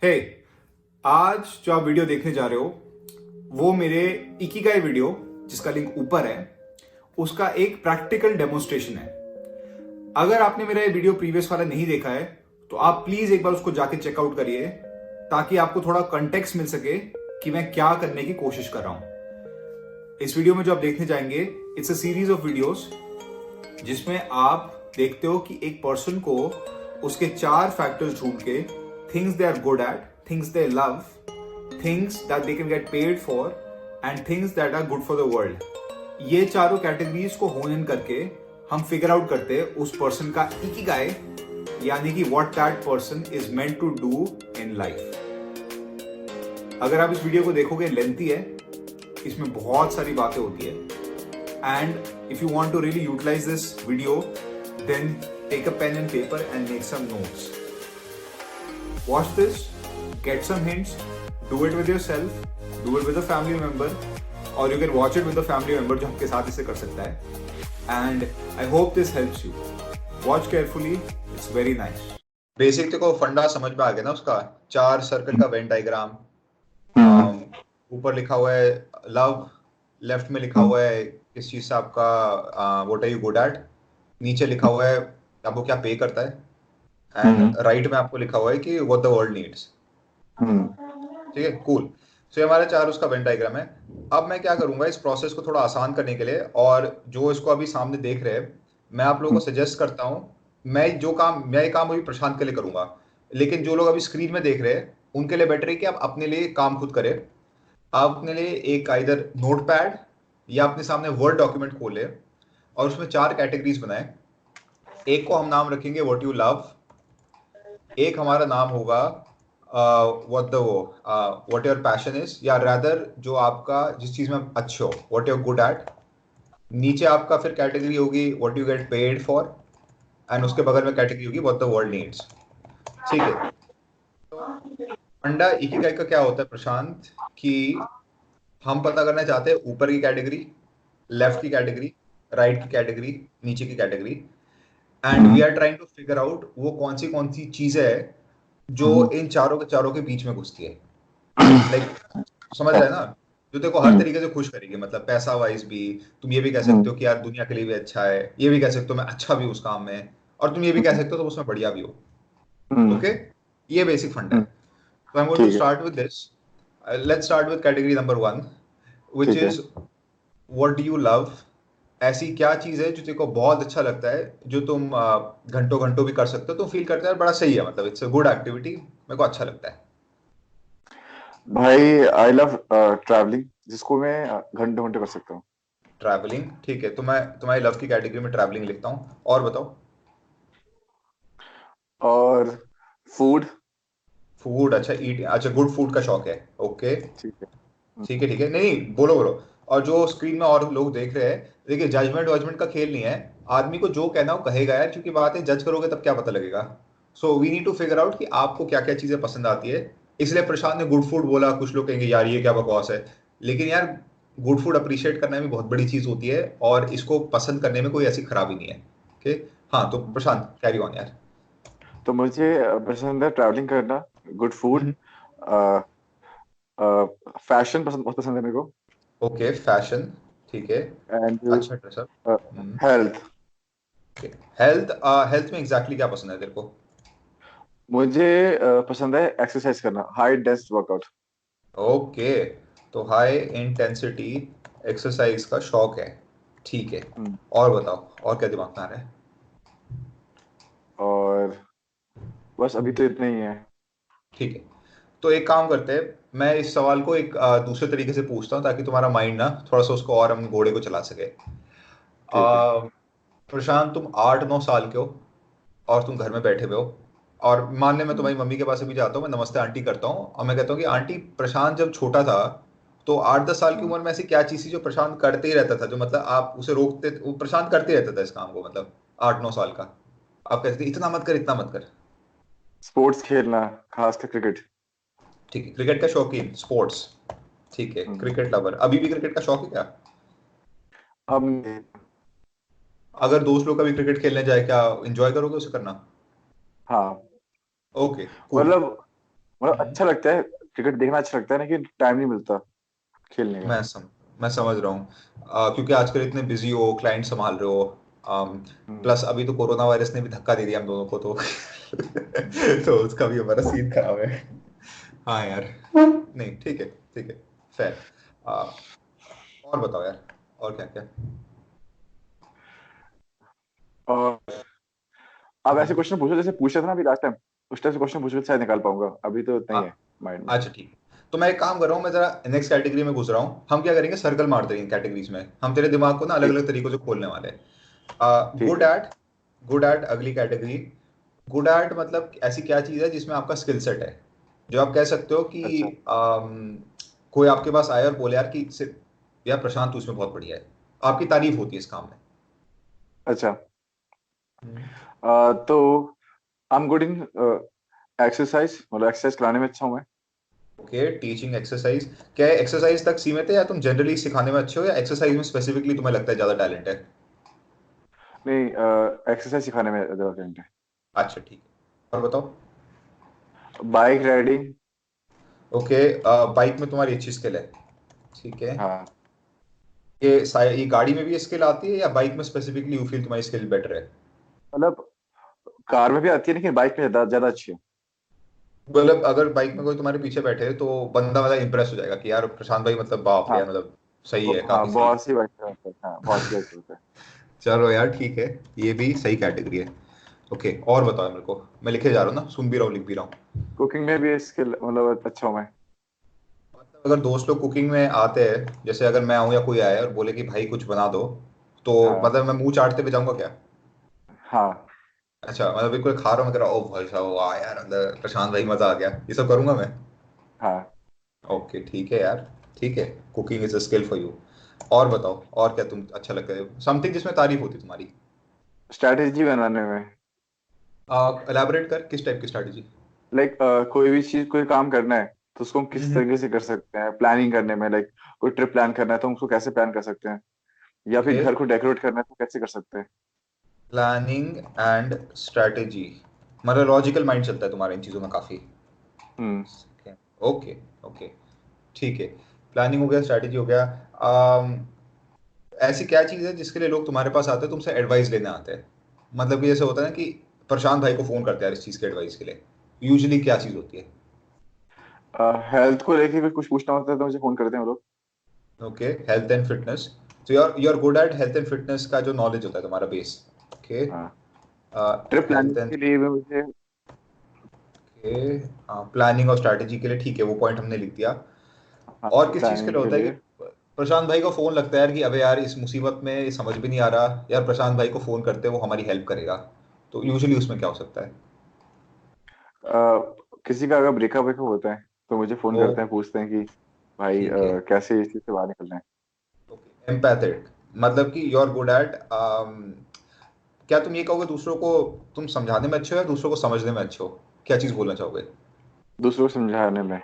हे आज जो आप वीडियो देखने जा रहे हो वो मेरे इकिगाई वीडियो जिसका लिंक ऊपर है उसका एक प्रैक्टिकल डेमोन्स्ट्रेशन है। अगर आपने मेरा ये वीडियो प्रीवियस वाला नहीं देखा है तो आप प्लीज एक बार उसको जाके चेकआउट करिए ताकि आपको थोड़ा कंटेक्स्ट मिल सके कि मैं क्या करने की कोशिश कर रहा हूं। इस वीडियो में जो आप देखने जाएंगे it's a series of videos जिसमें आप देखते हो कि एक पर्सन को उसके 4 फैक्टर्स ढूंढ के things they are good at, things they love, things that they can get paid for and things that are good for the world। ये चारों कैटेगरीज को होन इन करके हम फिगर आउट करते हैं उस पर्सन का इकिगाई, यानी कि what that person is meant to do in life. अगर आप इस वीडियो को देखोगे, लेंथी है, इसमें बहुत सारी बातें होती है and if you want to really utilize this video then take a pen and paper and make some notes. Watch this, get some hints, do it with yourself, do it with a family member, or you can watch it with a family member जो आपके साथ इसे कर सकता है। And I hope this helps you. Watch carefully, it's very nice. Basic देखो फंडा समझ में आ गया ना उसका। 4 सर्कल का वेन डायग्राम, ऊपर लिखा हुआ है लव, लेफ्ट में लिखा हुआ है किस चीज से आपका what are you good at, नीचे लिखा हुआ है आपको क्या पे करता है, एंड राइट में आपको लिखा हुआ है कि व्हाट द वर्ल्ड नीड्स। ठीक है, कूल। सो ये हमारे 4 उसका वेन डायग्राम है। अब मैं क्या करूंगा इस प्रोसेस को थोड़ा आसान करने के लिए, और जो इसको अभी सामने देख रहे हैं, मैं आप लोगों को सजेस्ट करता हूँ, मैं ये काम अभी प्रशांत के लिए करूंगा, लेकिन जो लोग अभी स्क्रीन में देख रहे हैं उनके लिए बेटर है कि आप अपने लिए काम खुद करें। आप अपने लिए एक आइदर नोट पैड या अपने सामने वर्ड डॉक्यूमेंट खोले और उसमें 4 कैटेगरीज बनाए। एक को हम नाम रखेंगे व्हाट यू लव, एक हमारा नाम होगा व्हाट योर पैशन इज, या रादर जो आपका जिस चीज में आप अच्छे हो, व्हाट यूर गुड एट। नीचे आपका फिर कैटेगरी होगी what you get paid for, and उसके बगल में कैटेगरी होगी व्हाट द वर्ल्ड नीड्स। ठीक है, तो फंडा इकिगाई का क्या होता है प्रशांत, कि हम पता करना चाहते हैं ऊपर की कैटेगरी, लेफ्ट की कैटेगरी, राइट की कैटेगरी, नीचे की category, and we are trying to figure out वो कौन सी चीजें है जो इन चारों के बीच में घुसती है। लाइक समझ रहे हैं ना, जो देखो हर तरीके से खुश करेगी, मतलब पैसा वाइज भी। तुम ये भी कह सकते हो कि यार दुनिया के लिए भी अच्छा है, ये भी कह सकते हो मैं अच्छा भी हूँ उस काम में, और तुम ये भी कह सकते हो तुम उसमें बढ़िया भी हो। ओके, ये बेसिक फंडा है। तो I am going to start with this. Let's start with category number 1, which is what do you love. ऐसी क्या चीज है जो तेको बहुत अच्छा लगता है, जो तुम घंटों घंटों भी कर सकते हो, तुम फील करते हैं बड़ा सही है, मतलब इट्स अ गुड एक्टिविटी, मेरे को अच्छा लगता है। भाई आई लव ट्रैवलिंग, जिसको मैं घंटे घंटे कर सकता हूँ। ट्रैवलिंग, ठीक है, तो मैं तुम्हारी लव की कैटेगरी में ट्रैवलिंग लिखता हूँ। और बताओ। और फूड। फूड, अच्छा, ईट, अच्छा, गुड फूड का शौक है। ओके, ठीक है। ठीक है, ठीक है, नहीं नहीं, बोलो बोलो। और जो स्क्रीन में और लोग देख रहे हैं, देखिए जजमेंट वजमेंट का खेल नहीं है। आदमी को जो कहना वो कहेगा यार, क्योंकि बात है जज करोगे तब क्या पता लगेगा। So we need to figure out कि आपको क्या क्या चीजें पसंद आती है। इसलिए प्रशांत ने गुड फूड बोला, कुछ लोग कहेंगे यार ये क्या बकवास है, लेकिन यार गुड फूड अप्रिशिएट करना भी बहुत बड़ी चीज होती है, और इसको पसंद करने में कोई ऐसी खराबी नहीं है। ओके, हाँ, तो प्रशांत कैरी ऑन यार। तो मुझे पसंद है ट्रैवलिंग करना, गुड फूड, फैशन पसंद, बहुत पसंद है मेरे को, ओके, फैशन, ठीक है, एंड अच्छा ड्रेसअप। हेल्थ। हेल्थ, हेल्थ में एग्जैक्टली क्या पसंद है तेरे को? मुझे पसंद है एक्सरसाइज करना, हाई डेंस वर्कआउट। ओके, तो हाई इंटेंसिटी एक्सरसाइज का शौक है, ठीक है। और बताओ, और क्या दिमाग में आ रहा है? और बस अभी तो इतना ही है। ठीक है, तो एक काम करते हैं, मैं इस सवाल को एक दूसरे तरीके से पूछता हूँ ताकि तुम्हारा माइंड ना थोड़ा सा उसको और हम घोड़े को चला सके। ठीक है। प्रशांत, तुम 8-9 साल के हो और तुम घर में बैठे हुए हो, और मान ले मैं तुम्हारी मम्मी के पास भी जाता हूँ, मैं नमस्ते आंटी करता हूँ और मैं कहता हूँ कि आंटी, प्रशांत जब छोटा था तो 8-10 साल की उम्र में ऐसी क्या चीज थी जो प्रशांत करते ही रहता था, जो मतलब आप उसे रोकते, वो प्रशांत करते ही रहता था इस काम को, मतलब 8-9 साल का। आप कहते थे इतना मत कर, इतना मत कर। स्पोर्ट्स खेलना, खासकर क्रिकेट। ठीक है, क्रिकेट का शौकीन, स्पोर्ट्स, ठीक है, क्रिकेट लवर, अभी भी क्रिकेट का शौक है क्या? अब अगर दोस्त लोग कभी क्रिकेट खेलने जाए, क्या इंजॉय करोगे उसे करना? हाँ, ओके, कूल। मतलब मतलब अच्छा लगता है, क्रिकेट देखना अच्छा लगता है, लेकिन टाइम नहीं मिलता खेलने का। मैं सम मैं समझ रहा हूँ। क्योंकि आजकल इतने बिजी हो, क्लाइंट संभाल रहे हो, हम्म। प्लस अभी तो कोरोना वायरस ने भी धक्का दे दिया हम दोनों को तो तो उसका भी हमारा सीन खराब है। हाँ यार, नहीं ठीक है, ठीक है, फेयर। और बताओ यार, और क्या क्या। और आप ऐसे क्वेश्चन पूछो जैसे पूछा था ना अभी लास्ट टाइम, उस टाइप से क्वेश्चन पूछो तो शायद निकाल पाऊंगा, अभी तो नहीं है माइंड में। अच्छा ठीक है, तो मैं एक काम कर रहा हूँ, मैं जरा नेक्स्ट कैटेगरी में घुस रहा हूँ। हम क्या करेंगे, सर्कल मार देंगे कैटेगरीज में, हम तेरे दिमाग को ना अलग ठीक अलग है। तरीकों से खोलने वाले हैं। ठीक गुड है। एट, गुड एट अगली कैटेगरी। गुड एट मतलब ऐसी क्या चीज़ है जिसमें आपका स्किल सेट है, जो आप कह सकते हो कि अच्छा। कोई आपके पास आए और बोले यार कि यार प्रशांत तू इसमें बहुत बढ़िया है, आपकी तारीफ होती है इस काम अच्छा। में। तो I am good in exercise, मतलब एक्सरसाइज कराने में अच्छा हूँ मैं। Okay, teaching exercise. क्या एक्सरसाइज तक सीमित है, या तुम जनरली सिखाने में अच्छे हो, या एक्सरसाइज में स्पेसिफिकली तुम्हें लगता है ज्यादा टैलेंट है? नहीं, एक्सरसाइज सिखाने में ज्यादा टैलेंट है। अच्छा ठीक है, और बताओ। Bike riding. ओके, बाइक में तुम्हारी अच्छी स्किल है, ठीक है। हाँ, ये गाड़ी में भी स्किल आती है, या बाइक में स्पेसिफिकली यू फील तुम्हारी स्किल बेटर है? मतलब कार में भी आती है लेकिन बाइक में ज्यादा ज्यादा अच्छी है। मतलब अगर बाइक में कोई तुम्हारे पीछे बैठे तो बंदा मतलब इंप्रेस हो जाएगा कि यार प्रशांत भाई मतलब बाप रे हाँ। यार, मतलब सही है, हाँ, काफी सही है। बहुत सी बाइक चलाता है, हाँ बहुत सी बाइक चलाता है। चलो यार ठीक है, ये भी सही कैटेगरी है। ओके, और बताओ मेरे को, मैं लिखे जा रहा हूँ ना, सुन भी रहा हूँ, लिख भी रहा हूँ। कुकिंग में भी स्किल, मतलब अच्छा हूँ मैं। मतलब अगर दोस्त लोग कुकिंग में आते हैं, जैसे अगर मैं आऊँ या कोई आए और बोले कि भाई कुछ बना दो, तो हाँ। मतलब मैं मुंह चाटते हुए जाऊंगा क्या? हाँ। अच्छा, मतलब बिल्कुल खा रहा हूँ, मैं कह रहा हूँ, ओ भाई साहब वाह यार, अंदर प्रशांत भाई मजा आ गया, ये सब करूंगा मैं? हाँ। ओके ठीक है यार, ठीक है। Cooking is a skill for you. और बताओ, और क्या तुम अच्छा लगता है, समथिंग जिसमें तारीफ होती तुम्हारी? स्ट्रैटेजी बनाने में। एलैबोरेट कर, किस टाइप की स्ट्रैटेजी? लाइक कोई भी चीज, कोई काम करना है तो उसको हम किस हम्म। तरीके से कर सकते हैं, प्लानिंग करने में। लाइक कोई ट्रिप प्लान करना है तो हम उसको कैसे प्लान कर सकते हैं, या फिर ओके, घर को डेकोरेट करना है तो कैसे कर सकते हैं। प्लानिंग एंड स्ट्रैटेजी, मतलब लॉजिकल माइंड चलता है तुम्हारा इन चीज़ों में काफ़ी। हम्म। ओके, ओके, ठीक है। प्लानिंग हो गया, स्ट्रैटेजी हो गया। अम, ऐसी क्या चीज़ है जिसके लिए लोग तुम्हारे पास आते हैं, तुमसे एडवाइस लेने आते हैं? मतलब कि जैसे होता है ना कि प्रशांत भाई को फ़ोन करते हैं यार इस चीज़ के एडवाइस के लिए, यूजुअली क्या चीज़ होती है? हेल्थ को लेके भी कुछ पूछना होता है तो मुझे फोन करते हैं वो लोग। Okay, health and fitness. तो you are good at health and fitness का जो नॉलेज होता है तुम्हारा बेस। ओके, हाँ, ट्रिप प्लानिंग हेल्थ एंड, के लिए भी मुझे। ओके, प्लानिंग और स्ट्रैटेजी के लिए ठीक है, वो पॉइंट हमने लिख दिया। हाँ, और किस चीज़ के प्लानिंग लिए के होता है कि लिए। प्रशांत भाई को फ़ोन लगता है यार कि अबे यार इस मुसीबत में ये समझ भी नहीं आ रहा यार, प्रशांत भाई को फ़ोन करते हैं वो हमारी हेल्प करेगा, तो यूजुअली उसमें क्या हो सकता है? किसी का अगर ब्रेकअप वेकअप होता है तो मुझे फोन ओ, करते हैं, पूछते हैं कि भाई ठीक है। कैसे इस चीज से बाहर निकलना है। ओके, एम्पैथेटिक, मतलब कि यू आर गुड एट, क्या तुम ये कहोगे दूसरों को तुम समझाने में अच्छे हो या दूसरों को समझने में अच्छे हो? क्या चीज़ बोलना चाहोगे? दूसरों को समझाने में।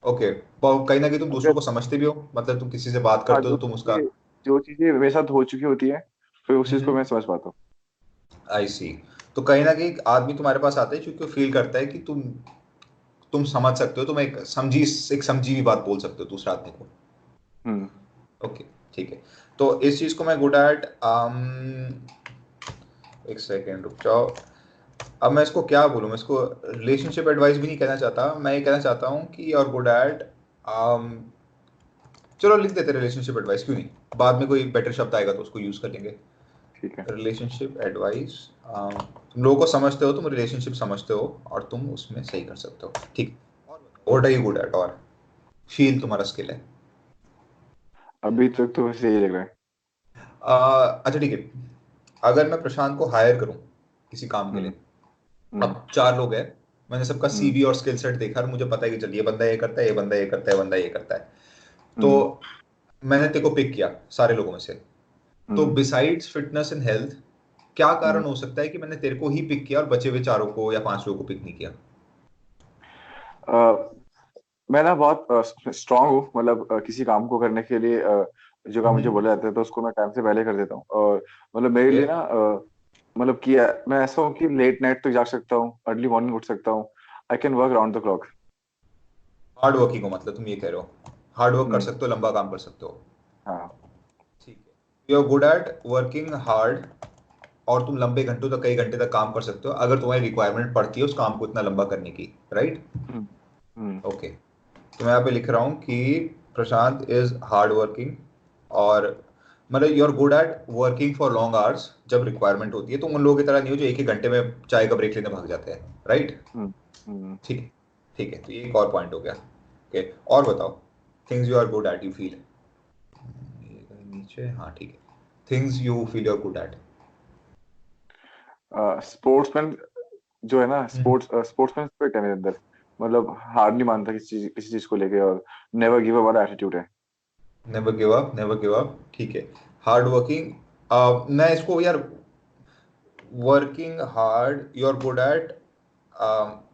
ओके, पर कहीं ना कहीं तुम दूसरों अगर को समझते भी हो, मतलब तुम किसी से बात हाँ, करते हो तो तुम उसका। जो चीजें मेरे साथ हो चुकी होती है फिर उस चीज को हम्म, मैं समझ पाता हूँ। आई सी। तो कहीं ना कहीं आदमी तुम्हारे पास आता है क्योंकि वो फील करता है कि तुम समझ सकते हो, तुम एक समझी हुई बात बोल सकते हो दूसरे आदमी को। हम्म। ओके, ठीक है। तो इस चीज को मैं गुड एट, एक सेकेंड रुक जाओ। अब मैं इसको क्या बोलूँ, मैं इसको रिलेशनशिप एडवाइस भी नहीं कहना चाहता, मैं ये कहना चाहता हूँ कि और गुड एट, चलो लिख देते रिलेशनशिप एडवाइस, क्यों नहीं, बाद में कोई बेटर शब्द आएगा तो उसको यूज कर लेंगे। ठीक है। रिलेशनशिप एडवाइस, तुम लोगों को समझते हो, तुम रिलेशनशिप समझते हो और तुम उसमें सही कर सकते हो, ठीक। What are you good at, और फील तुम्हारा स्किल है? अभी तक तो वैसे यही लग रहा है। अच्छा ठीक है, अगर मैं प्रशांत को हायर करूं किसी काम के हम्म। लिए, हम्म। अब चार लोग हैं, मैंने सबका हम्म। सीवी और स्किल सेट देखा और मुझे पता है कि चलिए ये बंदा ये करता है, ये बंदा ये करता है, ये बंदा ये करता है, तो हम्म। मैंने तेरे को पिक किया सारे लोगों में से। तो हम्म। बिसाइड्स फिटनेस एंड हेल्थ, क्या हम्म। कारण हो सकता है कि मैंने तेरे को ही पिक किया और बचे हुए चारों को या पांच लोगों को पिक नहीं किया? अ, मैं ना बहुत स्ट्रांग हूँ, मतलब किसी काम को करने के लिए जो काम मुझे हम्म, बोला जाता है तो उसको मैं टाइम से पहले कर देता हूँ। और मतलब मेरे ओके, लिए ना मतलब मैं ऐसा हूँ कि लेट नाइट तक जाग सकता हूँ, अर्ली मॉर्निंग उठ सकता हूँ। I can work round the clock. Hard working हो, मतलब तुम ये कह रहे हो हार्ड वर्क कर हम्म, सकते हो, लंबा काम कर सकते हो। हाँ। ठीक है, you are good at working hard, और तुम लंबे घंटों तक, कई घंटे तक काम कर सकते हो अगर तुम्हारी रिक्वायरमेंट पड़ती है उस काम को इतना लंबा करने की, राइट? हम्म, हम्म, ओके, तो मैं यहाँ पे लिख रहा हूँ कि प्रशांत इज हार्ड वर्किंग, और मतलब you are good at working for long hours जब रिक्वायरमेंट होती है। तुम उन लोगों की तरह नहीं हो जो एक ही घंटे में चाय का ब्रेक लेने भाग जाते हैं, राइट? हम्म, हम्म। ठीक है, ठीक है, तो ये एक और पॉइंट हो गया। ओके, और बताओ, things you are good at, you feel, नीचे, हाँ ठीक है, things you feel you are good at. Sportsman जो है ना, स्पोर्ट्समैन स्पिरिट है मेरे अंदर। मतलब हार नहीं मानता किसी चीज को लेके, और नेवर गिव अप वाला एटीट्यूड है। Never give up, never give up, ठीक है। हार्ड वर्किंग, मैं इसको यार, working hard you are good at,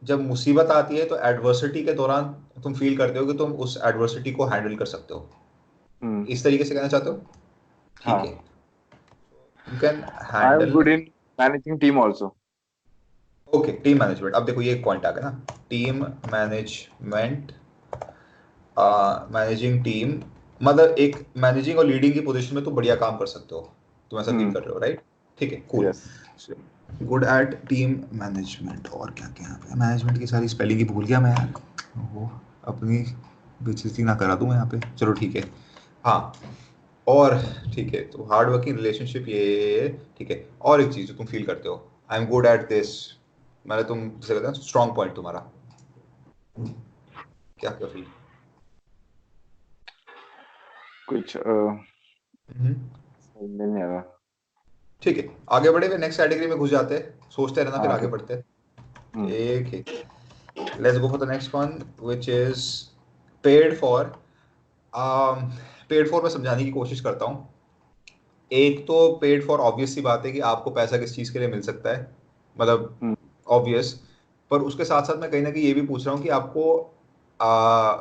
जब मुसीबत आती है तो एडवर्सिटी के दौरान तुम फील करते हो कि तुम उस एडवर्सिटी को हैंडल कर सकते हो, हम्म, इस तरीके से कहना चाहते हो? ठीक है, हाँ। You can I am handle. Good in managing team also. Okay, team management, अब देखो ये एक पॉइंट आ गया ना, टीम मैनेजमेंट, मैनेजिंग टीम, मतलब एक मैनेजिंग और लीडिंग की पोजीशन में तुम बढ़िया काम कर सकते हो, तुम ऐसा फील हम्म, कर रहे हो, राइट? ठीक है, cool. Yes. Good at team management, और क्या क्या है मैनेजमेंट की सारी स्पेलिंग ही भूल गया मैं यार, वो अपनी बेइज्जती ना करा दूं मैं यहाँ पे, चलो ठीक है। हाँ, और ठीक है, तो हार्ड वर्किंग रिलेशनशिप ये, ठीक है, और एक चीज जो तुम फील करते हो, I am good at this, मतलब तुम जैसे कहते हैं स्ट्रॉन्ग पॉइंट तुम्हारा, क्या क्या फील? कुछ समझ में नहीं आ रहा। ठीक है, आगे बढ़े हुए नेक्स्ट कैटेगरी में घुस जाते हैं, सोचते रहना फिर हाँ, आगे ठीक। बढ़ते हैं। हम्म, ठीक है, let's go for the next one, which is paid for. Paid for मैं समझाने की कोशिश करता हूँ। एक तो पेड फॉर ऑब्वियस सी बात है कि आपको पैसा किस चीज़ के लिए मिल सकता है, मतलब हम्म, ऑब्वियस। पर उसके साथ साथ मैं कहीं ना कहीं ये भी पूछ रहा हूँ कि आपको आ,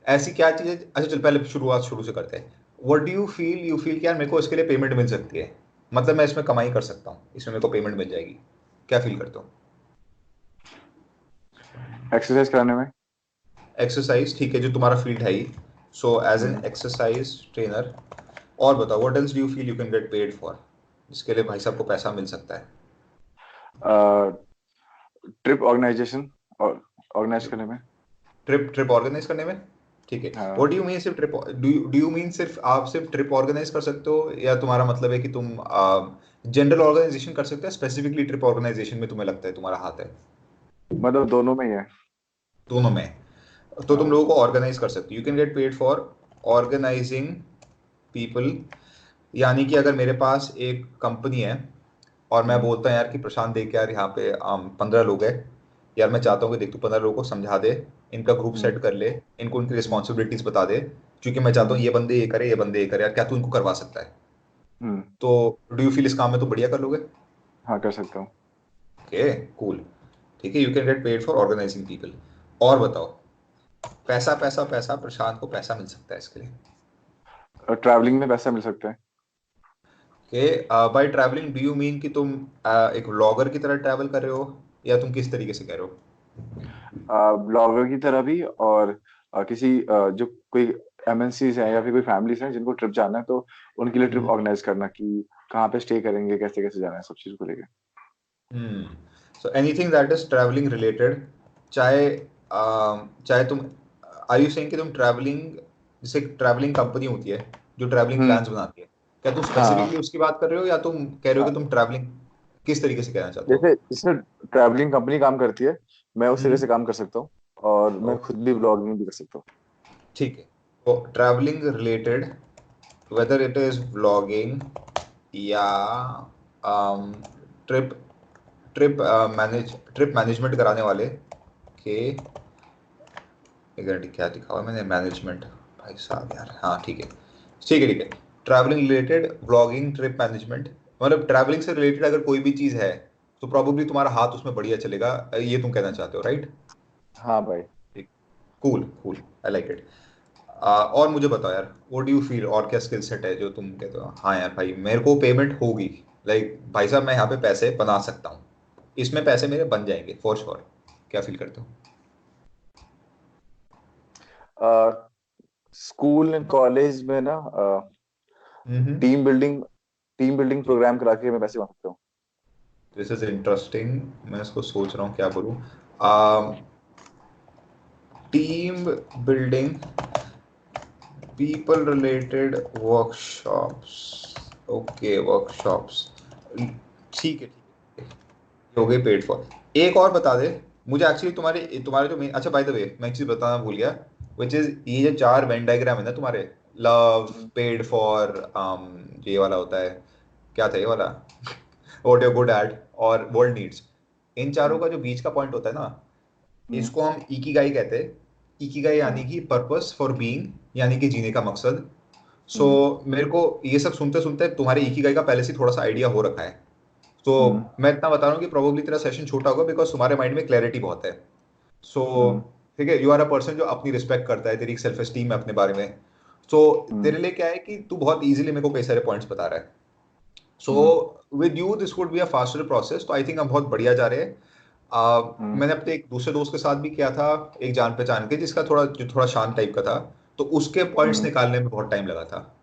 ऐसी क्या चीज़ है, अच्छा चल पहले शुरुआत शुरू से करते हैं। What do you feel, you feel कि यार मेरे को इसके लिए पेमेंट मिल सकती है, मतलब मैं इसमें कमाई कर सकता हूँ, इसमें मेरे को पेमेंट मिल जाएगी, क्या फील करते हो? एक्सरसाइज कराने में। एक्सरसाइज, ठीक है, जो तुम्हारा फील्ड है ही, so as an hmm, exercise trainer. और बताओ, what else do you feel you can get paid for, जिसके लिए भाई साहब को पैसा मिल सकता है? ट्रिप ऑर्गेनाइजेशन और ऑर्गेनाइज करने में। ट्रिप, ट्रिप ऑर्गेनाइज करने में, ठीक है। हाँ। व्हाट डू यू मीन सिर्फ ट्रिप, डू यू मीन सिर्फ आप सिर्फ ट्रिप ऑर्गेनाइज कर सकते हो, या तुम्हारा मतलब है कि तुम जनरल ऑर्गेनाइजेशन कर सकते हो, स्पेसिफिकली ट्रिप ऑर्गेनाइजेशन में तुम्हें लगता है तुम्हारा हाथ है? मतलब दोनों में ही है। दोनों में, तो तुम हाँ। लोगों को ऑर्गेनाइज कर सकते हो, you can get paid for organizing people. यानी कि अगर मेरे पास एक कंपनी है और मैं हम्म, बोलता हूँ यार कि प्रशांत देख यार यहाँ पे 15 लोग हैं, यार मैं हम्म, चाहता हूँ कि देख तू 15 लोगों को समझा दे, इनका ग्रुप हम्म, सेट कर ले, इनको उनकी हम्म, रिस्पॉन्सिबिलिटीज बता दे, क्योंकि मैं चाहता हम्म, हूँ ये बंदे ये करे, ये बंदे ये करे, यार क्या तू इनको करवा सकता है? हम्म। तो डू यू फील इस काम में तो बढ़िया कर लोगे? हाँ, कर सकता हूँ। ओके, कूल, ठीक है, you can get paid for organizing people. और बताओ, पैसा पैसा पैसा, प्रशांत को पैसा मिल सकता है इसके लिए। ट्रैवलिंग में पैसा मिल सकता है। Okay, bye travelling do you mean कि तुम एक व्लॉगर की तरह ट्रैवल कर रहे हो, या तुम किस तरीके से कह रहे हो? ब्लॉगर की तरह भी, और किसी जो कोई एमएनसीज हैं या फिर कोई फैमिलीज हैं जिनको ट्रिप जाना है, तो उनके लिए ट्रिप ऑर्गेनाइज करना कि कहाँ पे स्टे करेंगे, कैसे कैसे जाना है, सब चीज़ को लेके। So anything that is travelling related, चाहे चाहे तुम, आर यू सेइंग कि तुम ट्रैवलिंग, जैसे ट्रैवलिंग कंपनी होती है जो ट्रैवलिंग हम्म, प्लान्स बनाती है, क्या तुम हाँ, स्पेसिफिकली उसकी बात कर रहे हो, या तुम कह रहे हो कि हाँ। तुम ट्रैवलिंग किस तरीके से कहना चाहते हो? जैसे जिसमें ट्रैवलिंग कंपनी काम करती है, मैं उस तरह हम्म, से काम कर सकता हूँ। और मैं ओके, खुद भी ब्लॉगिंग भी कर सकता हूँ। ठीक है, तो travelling related, whether it is vlogging या ट्रिप, ट्रिप मैनेजमेंट कराने वाले के, एक मिनट, क्या लिखा हुआ है मैंने, मैनेजमेंट, भाई साहब यार, हाँ ठीक है, ठीक है, ठीक है, travelling related, blogging, trip management, मतलब ट्रैवलिंग से रिलेटेड अगर कोई भी चीज़ है तो प्रॉब्लली तुम्हारा हाथ उसमें बढ़िया चलेगा, ये तुम कहना चाहते हो, राइट? हाँ भाई। ठीक, cool cool, I like it. और मुझे बताओ यार, व्हाट डू यू फील, और क्या स्किल सेट है जो तुम कहते हो हाँ यार भाई मेरे को पेमेंट होगी, लाइक भाई साहब मैं यहाँ पे पैसे बना सकता हूँ, इसमें पैसे मेरे बन जाएंगे फॉर श्योर, क्या फील करते हो? स्कूल एंड कॉलेज में ना टीम बिल्डिंग प्रोग्राम करा के मैं पैसे कमा सकता हूँ। This is interesting. मैं इसको सोच रहा हूँ क्या करूँ। Team building, people related workshops. Okay, workshops. ठीक है, ठीक है, ये हो गई पेड फॉर। एक और बता दे मुझे, एक्चुअली तुम्हारे तुम्हारे जो अच्छा बाय द वे मैं एक चीज बताना भूल गया, विच इज ये जो 4 वेन डायग्राम है ना तुम्हारे, लव, हम्म, पेड फॉर, ये वाला होता है, क्या था ये वाला, व्हाट यू गुड एट, और वर्ल्ड नीड्स। इन चारों हम्म, का जो बीच का पॉइंट होता है ना, हम्म, इसको हम इकिगाई कहते हैं। इकिगाई यानी हम्म, कि पर्पस फॉर बीइंग, यानी कि जीने का मकसद। सो हम्म, मेरे को ये सब सुनते सुनते तुम्हारे इकिगाई का पहले से थोड़ा सा आइडिया हो रखा है। तो हम्म, मैं इतना बता रहा हूँ कि प्रोबेबली तेरा सेशन छोटा होगा, बिकॉज तुम्हारे माइंड में क्लैरिटी बहुत है। सो हम्म, ठीक है, यू आर अ पर्सन जो अपनी रिस्पेक्ट करता है, तेरी सेल्फ एस्टीम है अपने बारे में। सो हम्म, तेरे लिए क्या है कि तू बहुत इजीली मेरे को कई सारे पॉइंट्स बता रहा है। So hmm, with you this would be a faster process, तो आई थिंक हम बहुत बढ़िया जा रहे हैं। हम्म, मैंने अपने एक दूसरे दोस्त के साथ भी किया था, एक जान पहचान के, जिसका थोड़ा जो थोड़ा शांत टाइप का था, तो उसके पॉइंट्स हम्म, निकालने में बहुत टाइम लगा था।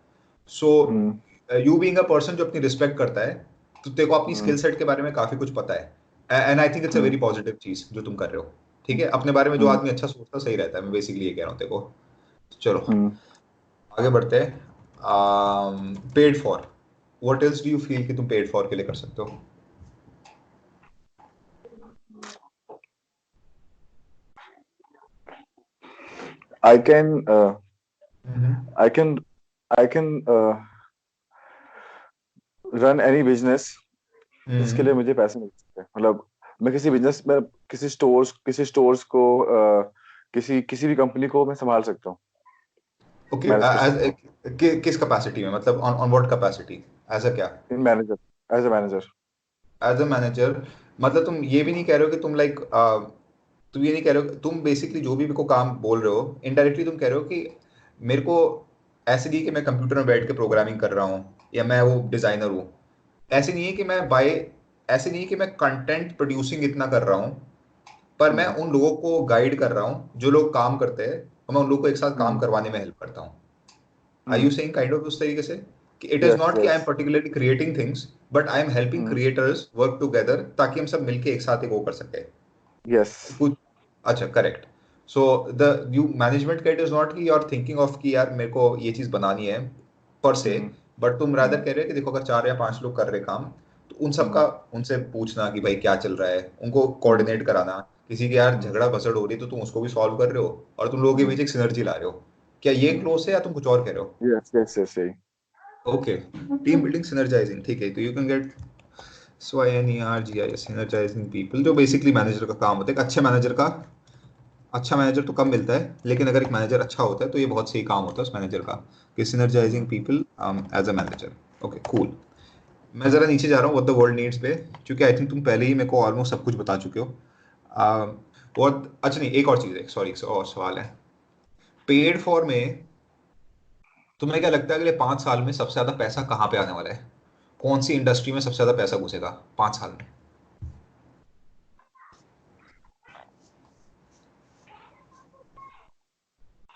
सो हम्म, यू बीइंग अ पर्सन जो अपनी रिस्पेक्ट करता है, तो तेरे को अपनी हम्म, स्किल सेट के बारे में काफी कुछ पता है, and I think it's a hmm, very positive चीज जो तुम कर रहे हो। ठीक है, अपने बारे में जो हम्म, आदमी अच्छा सोचता सही रहता है, मैं बेसिकली ये कह रहा हूँ तेरे को। चलो हम्म। आगे बढ़ते हैं। Paid for, what else do you feel कि तुम पेड फॉर के लिए कर सकते हो? I can hmm. I can I can run any business जिसके लिए हम्म। मुझे पैसे मिल सकते हैं। मतलब मैं किसी बिजनेस में किसी स्टोर्स को किसी किसी भी कंपनी को मैं संभाल सकता हूँ, ओके, मैनेज कर सकता हूँ। किस कैपेसिटी में, मतलब on on what capacity, as a क्या? In manager as a manager. As a manager, मतलब तुम ये भी नहीं कह रहे हो कि तुम लाइक, तुम ये नहीं कह रहे हो, तुम बेसिकली जो भी मेरे को काम बोल रहे हो इनडायरेक्टली तुम कह रहे हो कि मेरे को ऐसे नहीं है कि मैं कंप्यूटर में बैठ के प्रोग्रामिंग कर रहा हूँ या मैं वो डिजाइनर हूँ। ऐसे नहीं है कि मैं बाय ऐसे नहीं है कि मैं कंटेंट प्रोड्यूसिंग इतना कर रहा हूँ, पर मैं हम्म, उन लोगों को गाइड कर रहा हूँ जो लोग काम करते हैं, और मैं उन लोगों को एक साथ काम हम्म, करवाने में हेल्प करता हूँ। Are you hmm. Saying kind of उस तरीके से कि इट इज यस, नॉट कि I yes. Am particularly creating things, but I am helping hmm, creators work together, ताकि हम सब मिलके एक साथ एक वो कर सके यस। कुछ। अच्छा, correct. So the you management का इट इज नॉट कि यू आर थिंकिंग ऑफ कि यार मेरे को ये चीज बनानी है पर से, हम्म, बट तुम रादर हम्म, कह रहे हो कि देखो अगर 4 या 5 लोग कर रहे काम, तो उन सबका हम्म, उनसे पूछना कि भाई क्या चल रहा है, उनको हम्म, कोऑर्डिनेट कराना, किसी के यार हम्म, झगड़ा भसड़ हो रही है तो तुम उसको भी सॉल्व कर रहे हो, और तुम लोगों के हम्म, बीच एक सिनर्जी ला रहे हो। क्या ये हम्म। क्लोज है या तुम कुछ और कह रहे हो? यस, यस, यस, सही। ओके, टीम बिल्डिंग सिनर्जाइजिंग, ठीक है, तो you can get SYNERGIS, synergizing people, जो बेसिकली मैनेजर का काम होता है, एक अच्छे मैनेजर का। अच्छा मैनेजर तो कम मिलता है, लेकिन अगर एक मैनेजर अच्छा होता है तो ये बहुत सही काम होता है उस मैनेजर का, कि synergizing hmm, people as a manager. Okay, cool. मैं ज़रा नीचे जा रहा हूँ, व्हाट द वर्ल्ड नीड्स पे, क्योंकि आई थिंक तुम पहले ही मेरे को ऑलमोस्ट सब कुछ बता चुके हो। बहुत अच्छा, नहीं, एक और चीज़ है, सॉरी, एक और सवाल है। पेड फॉर में तुम्हें क्या लगता है अगले 5 साल में सबसे ज़्यादा पैसा कहाँ पे आने वाला है? कौन सी इंडस्ट्री में सबसे ज़्यादा पैसा घुसेगा 5 साल में?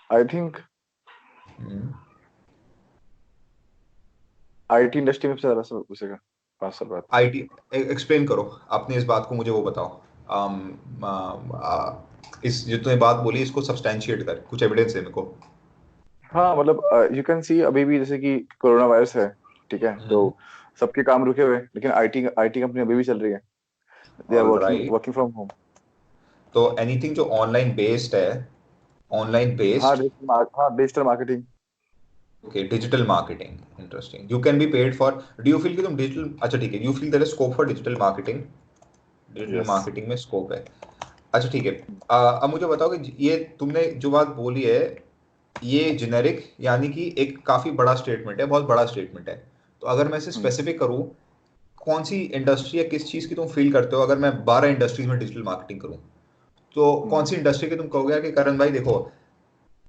आई थिंक आईटी इंडस्ट्री में सबसे ज्यादा समय घुसेगा 5 साल बाद। आईटी, एक्सप्लेन करो अपने इस बात को, मुझे वो बताओ। इस जो तूने बात बोली इसको सब्सटैंशिएट कर, कुछ एविडेंस है मेरे को। हाँ, मतलब यू कैन सी अभी भी जैसे कि कोरोना वायरस है, ठीक है, तो हम्म। सबके काम रुके हुए हैं, लेकिन आईटी आईटी कंपनी अभी भी चल रही है। They are all working right. Working from home. तो एनीथिंग जो ऑनलाइन बेस्ड है, ऑनलाइन हाँ, based, digital marketing. Okay, digital marketing, interesting, you can be paid for. Do you feel कि तुम डिजिटल, अच्छा ठीक है, you feel there is scope for digital marketing, digital yes. Marketing में scope है। अच्छा ठीक है। अब मुझे बताओ कि ये तुमने जो बात बोली है, ये जेनेरिक यानी कि एक काफी बड़ा स्टेटमेंट है, बहुत बड़ा स्टेटमेंट है। तो अगर मैं इसे स्पेसिफिक करूं, कौन सी इंडस्ट्री या किस चीज की तुम फील करते हो अगर मैं 12 इंडस्ट्रीज में डिजिटल मार्केटिंग करूं, तो कौन सी इंडस्ट्री के तुम कहोगे कि करण भाई देखो,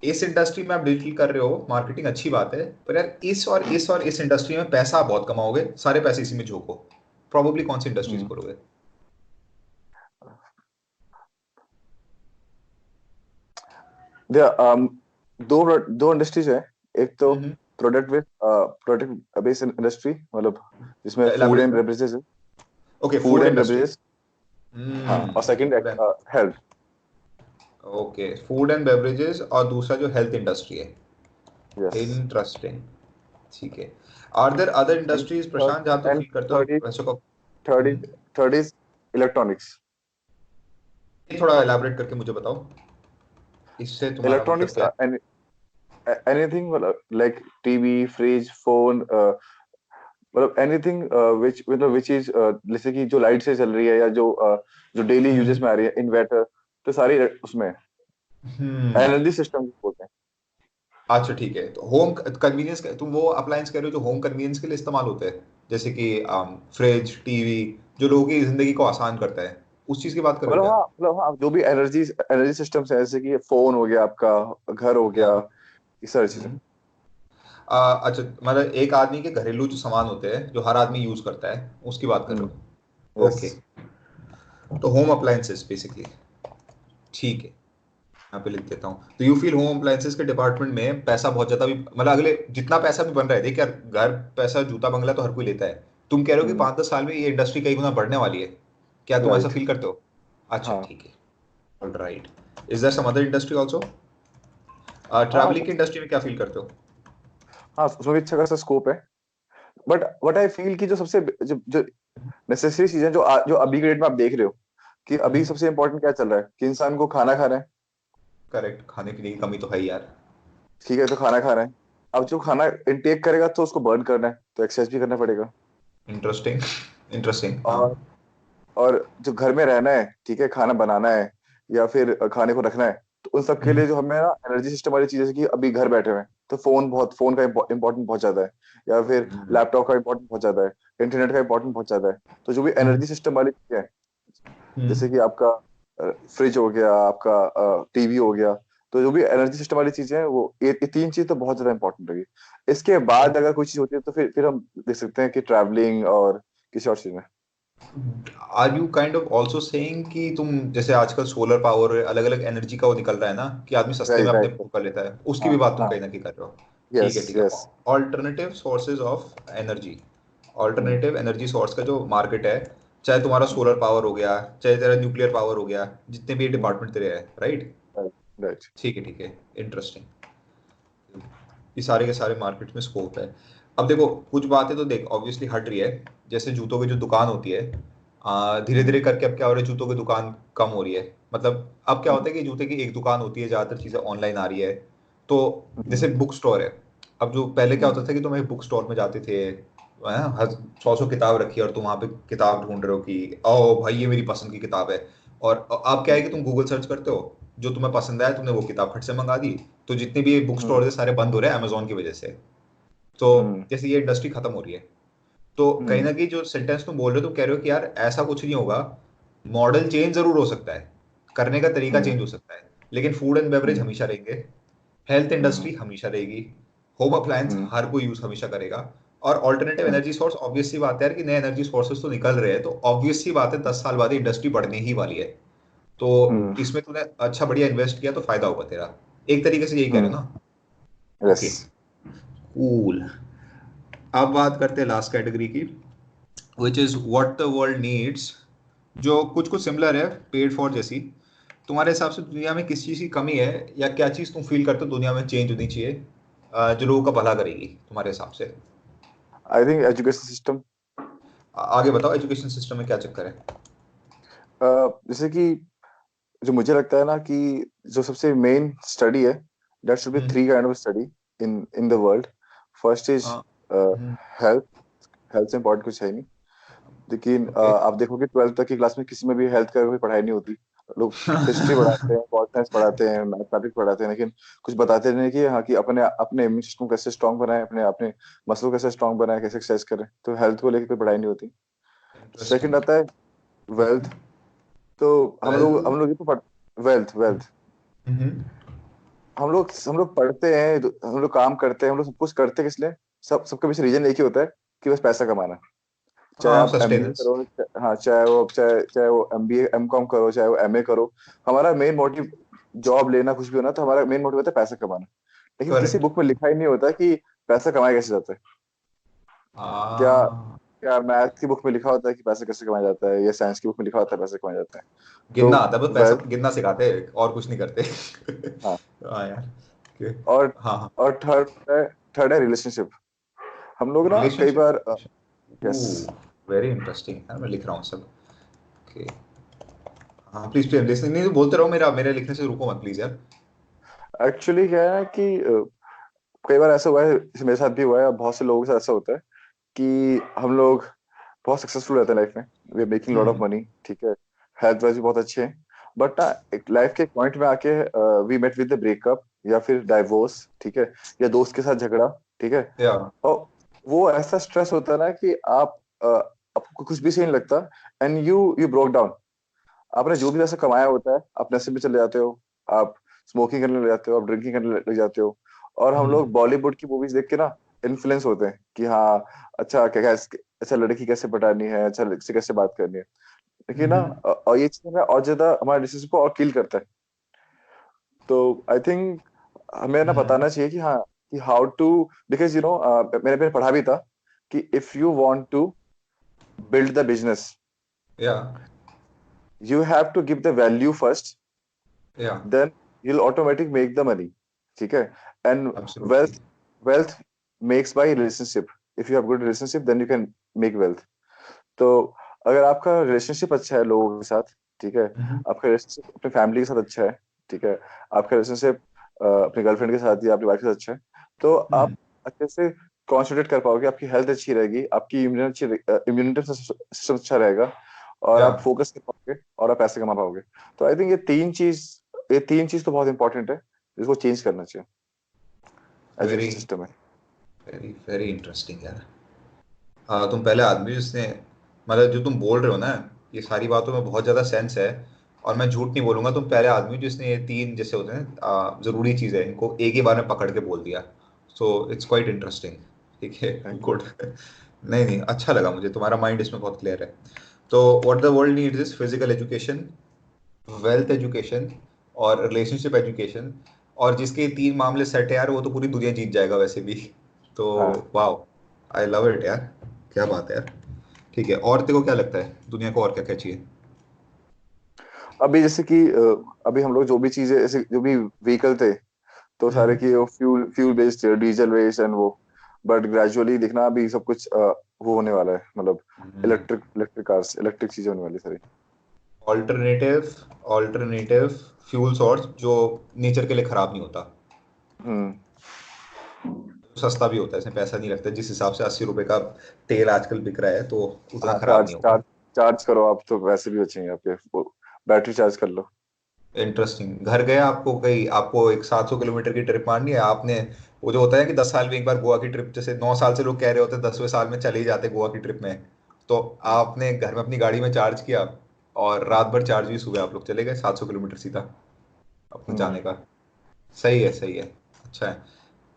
इस इंडस्ट्री में आप डिजिटल कर रहे हो मार्केटिंग, अच्छी बात है, पर यार इस इंडस्ट्री में पैसा आप बहुत कमाओगे, सारे पैसे इसी में झोंको, प्रोबेबली कौन सी इंडस्ट्रीज बोलोगे? दे दो इंडस्ट्रीज है। एक तो हम्म। प्रोडक्ट बेस्ड इंडस्ट्री, मतलब जिसमें फूड एलाबोरेट एंड कर। बेवरेजेस है। Okay, food food and industry. Beverages, हाँ, और second food and, health. Okay, food and beverages, और दूसरा जो हेल्थ इंडस्ट्री है। यस। इंटरेस्टिंग। ठीक है। Are there other and industries third Prashant जहाँ तो एंड फील करते हो थर्ड इज पैसों का? Third is third is electronics. ये थोड़ा एलाबरेट करके मुझे बताओ, इससे तुम्हारा मतलब इलेक्ट्रॉनिक्स, क्या है? एनीथिंग, मतलब लाइक टीवी, फ्रिज, फोन, मतलब एनीथिंग विच इज, जैसे कि जो लाइट से चल रही है, या जो डेली यूजेस हम्म। में आ रही है, इन्वर्टर, तो सारी उसमें हम्म। एनर्जी सिस्टम बोलते हैं। अच्छा ठीक है, तो होम कन्वीनियंस, तुम वो अप्लायंस कह रहे हो जो होम कन्वीनियंस के लिए इस्तेमाल होते हैं, जैसे कि फ्रिज, टीवी, जो लोगों की जिंदगी को आसान करता है, उस चीज की बात कर रहे हो क्या? मतलब हाँ, जो भी एनर्जी सिस्टम्स है, जैसे कि फोन हो गया, आपका घर हो या। गया, ये सारी चीजें। हम्म। अच्छा, मतलब एक आदमी के घरेलू जो सामान होते हैं जो हर आदमी यूज करता है, उसकी बात कर रहे हो? यस। ओके। तो होम अप्लायंसेस बेसिकली। ठीक है, यहाँ पे लिख देता हूँ। तो यू फील होम अप्लायंसेस के डिपार्टमेंट में पैसा बहुत ज्यादा भी, मतलब अगले जितना पैसा भी बन रहा है, देख यार, घर, पैसा, जूता, बंगला तो हर कोई लेता है। तुम कह रहे हो कि 5-10 साल में ये इंडस्ट्री कई गुना बढ़ने वाली है, क्या तुम ऐसा राइट। फील करते हो? अच्छा हाँ ठीक है। All right. Is there some other industry also? हाँ ट्रैवलिंग की इंडस्ट्री में क्या फील करते हो? हाँ, उसमें भी अच्छा खासा स्कोप है। बट व्हाट आई फील कि जो सबसे जो नेसेसरी चीजें, जो अभी के डेट में आप देख रहे हो, कि अभी सबसे इंपॉर्टेंट क्या चल रहा है, कि इंसान को खाना खाना है। करेक्ट, खाने पीने की कमी तो है ही यार। ठीक है, तो खाना खाना है। अब जो खाना इनटेक करेगा तो उसको बर्न करना है, तो एक्सरसाइज भी करना पड़ेगा। इंटरेस्टिंग। इंटरेस्टिंग, हाँ। और और जो घर में रहना है, ठीक है, खाना बनाना है, या फिर खाने को रखना है, तो उन सब के लिए जो हमें ना एनर्जी सिस्टम वाली चीजें, जैसे कि अभी घर बैठे हुए हैं, तो फोन का इम्पोर्टेंट बहुत ज्यादा है, या फिर हम्म। लैपटॉप का इम्पोर्टेंट बहुत ज्यादा है, इंटरनेट का इम्पोर्टेंट बहुत ज्यादा है। तो जो भी हम्म। एनर्जी सिस्टम वाली चीजें हैं, हम्म। जैसे कि आपका फ्रिज हो गया, आपका टीवी हो गया, तो जो भी एनर्जी सिस्टम वाली चीजें हैं, वो ये तीन चीज तो बहुत ज्यादा इंपॉर्टेंट होगी। इसके बाद अगर कोई चीज होती है, तो फिर हम देख सकते हैं कि ट्रैवलिंग और किसी और चीज में। Are you kind of also saying कि तुम, जैसे आजकल सोलर पावर, अलग अलग एनर्जी का वो निकल रहा है ना, कि आदमी सस्ते में राइट अपने राइट। वो कर लेता है, उसकी हाँ भी बात तुम हाँ। कहीं ना कहीं कर रहे हो? ठीक यस है, ठीक है। Yes. Alternative sources of energy, hmm alternative energy source का जो मार्केट है, चाहे तुम्हारा सोलर पावर हो गया, चाहे तेरा न्यूक्लियर पावर हो गया, जितने भी हम्म। डिपार्टमेंट तेरे हैं, राइट? Right right. ठीक है, ठीक है। इंटरेस्टिंग। ये सारे के सारे मार्केट में स्कोप है। अब देखो, कुछ बातें तो देख ऑब्वियसली हट रही है, जैसे जूतों की जो दुकान होती है, धीरे हम्म धीरे करके अब क्या हो रहा है, जूतों की दुकान कम हो रही है। मतलब अब क्या हम्म होता है कि जूते की एक दुकान होती है, ज़्यादातर चीज़ें ऑनलाइन आ रही है। तो हम्म जैसे बुक स्टोर है, अब जो पहले क्या हम्म होता था कि तुम एक बुक स्टोर में जाते थे, 100 किताब रखी है, और तुम वहाँ पे किताब ढूंढ रहे हो कि ओ भाई ये मेरी पसंद की किताब है। और अब क्या है कि तुम गूगल सर्च करते हो, जो तुम्हें पसंद आया, तुमने वो किताब फट से मंगा दी। तो जितने भी बुक हम्म स्टोर है सारे बंद हो रहे हैं अमेजोन की वजह से। तो हम्म जैसे ये इंडस्ट्री खत्म हो रही है, तो कहीं हम्म ना कहीं जो सेंटेंस तुम बोल रहे हो, तुम कह रहे हो कि यार ऐसा कुछ नहीं होगा, मॉडल चेंज जरूर हो सकता है, करने का तरीका हम्म चेंज हो सकता है, लेकिन फूड एंड बेवरेज हम्म हमेशा रहेंगे, हेल्थ हम्म इंडस्ट्री हमेशा रहेगी, होम अप्लायंस हम्म हर कोई यूज हमेशा करेगा, और ऑल्टरनेटिव हम्म एनर्जी सोर्स, ऑब्वियस सी बात है यार कि नए एनर्जी सोर्सेज तो निकल रहे हैं, तो ऑब्वियस सी बात है 10 साल बाद इंडस्ट्री बढ़ने ही वाली है। तो हम्म इसमें तूने अच्छा बढ़िया इन्वेस्ट किया तो फायदा होगा तेरा, एक तरीके से यही कह रहे हम्म। हो ना? यस। Okay, cool. अब बात करते हैं लास्ट कैटेगरी की, which is what the world needs, जो कुछ कुछ सिमिलर है पेड फॉर जैसी। तुम्हारे हिसाब से दुनिया में किस चीज़ की कमी है, या क्या चीज़ तुम फील करते हो दुनिया में चेंज होनी चाहिए, जो लोगों का भला करेगी तुम्हारे हिसाब से? I think education system. आगे बताओ, एजुकेशन सिस्टम में क्या चक्कर है? जैसे कि जो मुझे लगता है ना, कि जो सबसे मेन स्टडी है, that should be hmm. Three kind of study in the world. First is हाँ। हम्म। हेल्थ। हेल्थ से इम्पोर्टेंट कुछ है नहीं। लेकिन ओके। आप देखोगे 12th तक की क्लास में किसी में भी हेल्थ का कोई पढ़ाई नहीं होती। लोग हिस्ट्री पढ़ाते हैं, पॉल साइंस पढ़ाते हैं, मैथमेटिक्स पढ़ाते हैं, लेकिन कुछ बताते नहीं कि हाँ, कि अपने अपने इम्यून सिस्टम कैसे स्ट्रांग बनाए, अपने अपने मसल कैसे स्ट्रांग बनाए, कैसे एक्सरसाइज करें। तो हेल्थ को लेकर कोई पढ़ाई नहीं होती। Second interesting. आता है वेल्थ। तो वेल। हम लोग ये तो पढ़ वेल्थ वेल्थ हम्म। हम लोग पढ़ते हैं, हम लोग काम करते हैं, हम लोग सब कुछ करते हैं किस लिए? सबका पीछे रीजन एक ही होता है, कि बस पैसा कमाना। चाहे हाँ, आप एमबीए सस्टेनेंस। करो, हाँ, चाहे वो एमबीए एमकॉम करो, चाहे वो एमए करो, हमारा मेन मोटिव जॉब लेना कुछ भी होना तो हमारा मेन मोटिव होता है पैसा कमाना, लेकिन किसी करेक्ट। बुक में लिखा ही नहीं होता कि पैसा कमाया कैसे जाता है। क्या आ, क्या मैथ की बुक में लिखा होता है कि पैसा कैसे कमाया जाता है, या साइंस की बुक में लिखा होता है पैसे कमाया जाता है? तो गिनना आता है, बस पैसा वेल्थ, गिनना सिखाते हैं और कुछ नहीं करते। हाँ। हाँ यार। कि- और हाँ हाँ। और थर्ड है रिलेशनशिप। हम लोग ना कई रिलेशनशिप। बार, यस, वेरी इंटरेस्टिंग है, मैं लिख रहा हूँ सब। ओके। हाँ प्लीज प्लीज लिसनिंग, नहीं तो बोलते रहो, मेरा मेरे लिखने से रुको मत प्लीज यार। एक्चुअली क्या है कि कई बार ऐसा हुआ है, जैसे मेरे साथ भी हुआ है, और बहुत से लोगों के साथ ऐसा होता है कि हम लोग बहुत सक्सेसफुल रहते हैं लाइफ में, we are making lot of hmm. Money, ठीक है, हेल्थ वाइज भी बहुत अच्छे हैं, बट ना एक लाइफ के पॉइंट में आके we met with the breakup या फिर डाइवोर्स, ठीक है, या दोस्त के साथ झगड़ा, ठीक है, या। और वो ऐसा स्ट्रेस होता है ना कि आपको कुछ भी सही नहीं लगता, एंड यू ब्रोक डाउन। आपने जो भी पैसा कमाया होता है आप नशे में चले जाते हो, आप स्मोकिंग करने लग जाते हो, आप ड्रिंकिंग करने लग जाते हो, और हम लोग बॉलीवुड की मूवीज देख के ना इन्फ्लुएंस होते हैं कि हाँ, अच्छा क्या क्या अच्छा लड़की कैसे पटानी है, अच्छा लड़की से कैसे बात करनी है, लेकिन ना और ये चीज हमें और ज्यादा हमारे रिलेशनशिप को और किल करता है। तो आई थिंक हमें ना बताना चाहिए कि हाँ, कि हाउ टू, बिकॉज मैंने पढ़ा भी था कि if you want to build the business, yeah. You have to give the value first, yeah. then you'll automatic make the money, ठीक है, and absolutely. wealth makes by relationship, if you have good relationship then you can make wealth। तो अगर आपका relationship अच्छा है लोगों के साथ, ठीक है, आपका रिलेशनशिप अपने फैमिली के साथ अच्छा है, ठीक है, आपका रिलेशनशिप अपनी गर्लफ्रेंड के साथ या अपनी वाइफ के साथ अच्छा है, तो आप अच्छे से कॉन्सेंट्रेट कर पाओगे, आपकी हेल्थ अच्छी रहेगी, आपकी इम्यूनिटी सिस्टम अच्छा रहेगा, और या। आप फोकस कर पाओगे और आप पैसे कमा पाओगे। तो आई थिंक ये तीन चीज तो बहुत इंपॉर्टेंट है, जिसको चेंज करना चाहिए एज ए वेरी सिस्टम है। वेरी वेरी इंटरेस्टिंग यार। तुम पहले आदमी जिसने, मतलब जो तुम बोल रहे हो ना, ये सारी बातों में बहुत ज़्यादा सेंस है। और मैं झूठ नहीं बोलूंगा, तुम पहले आदमी हो जिसने ये तीन जैसे होते हैं ज़रूरी चीज़ें इनको एक ही बार में पकड़ के बोल दिया। So it's quite interesting. ठीक है। Thank you. गुड। नहीं नहीं, अच्छा लगा मुझे, तुम्हारा माइंड इसमें बहुत क्लियर है। तो what the world needs is physical education, wealth education, और रिलेशनशिप एजुकेशन। और जिसके ये तीन मामले सेट है यार, वो तो पूरी दुनिया जीत जाएगा वैसे भी। तो हाँ, वाह, आई लव इट यार। क्या बात है यार। ठीक है, और तेरे को क्या लगता है दुनिया को और क्या क्या चाहिए? अभी जैसे कि अभी हम लोग जो भी चीजें, जैसे जो भी व्हीकल थे, तो सारे हम्म। की वो fuel fuel based, diesel based and वो, बट ग्रेजुअली दिखना अभी सब कुछ वो होने वाला है, मतलब इलेक्ट्रिक कार्स, इलेक्ट्रिक चीजें होने वाली सारी। ऑल्टरनेटिव, ऑल्टरनेटिव फ्यूल सोर्स जो नेचर के लिए खराब नहीं होता, हम्म। सस्ता भी होता है, इसमें पैसा नहीं लगता। जिस हिसाब से 80 रुपए का तेल आजकल बिक रहा है, तो उतना हाँ, खराब चार्ज नहीं होगा। चार्ज चार्ज करो आप तो वैसे भी बचेंगे आपके, वो बैटरी चार्ज कर लो। इंटरेस्टिंग। घर गए आपको कहीं, आपको एक 700 किलोमीटर की ट्रिप मारनी है आपने, वो जो होता है कि 10 साल में एक बार गोवा की ट्रिप, जैसे 9 साल से लोग कह रहे होते हैं 10वें साल में चले ही जाते गोवा की ट्रिप में। तो आपने घर में अपनी गाड़ी में चार्ज किया, और रात भर चार्ज हुई, सुबह आप लोग चले गए 700 किलोमीटर सीधा अपने हम्म। जाने का। सही है, सही है। अच्छा है।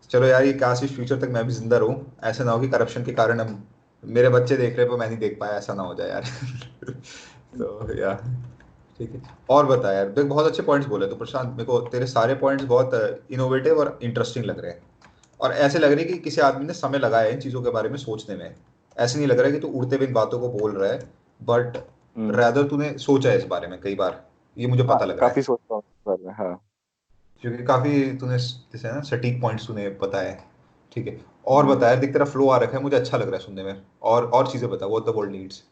चलो यार, ये काश इस फ्यूचर तक मैं भी जिंदा रहूं। ऐसा ना हो कि करप्शन के कारण हम, मेरे बच्चे देख रहे पर मैं नहीं देख पाया, ऐसा ना हो जाए यार। तो यार, ठीक है। और बता यार, देख बहुत अच्छे पॉइंट्स बोले तो प्रशांत, मेरे को तेरे सारे पॉइंट्स बहुत इनोवेटिव और इंटरेस्टिंग लग रहे हैं। और ऐसे लग रहे हैं कि किसी आदमी ने समय लगाया है इन चीज़ों के बारे में सोचने में। ऐसे नहीं लग रहा है कि तू उड़ते हुए इन बातों को बोल रहा है, बट हम्म। रैदर तूने सोचा है इस बारे में कई बार, ये मुझे हाँ, पता लग रहा काफी है। सोचता हूँ इस बारे में, हाँ। क्योंकि काफ़ी तूने जैसे ना सटीक पॉइंट्स तूने बताए। ठीक है। और हम्म। बता यार, देख तेरा फ्लो आ रखा है, मुझे अच्छा लग रहा है सुनने में। और चीज़ें बता, what the world needs.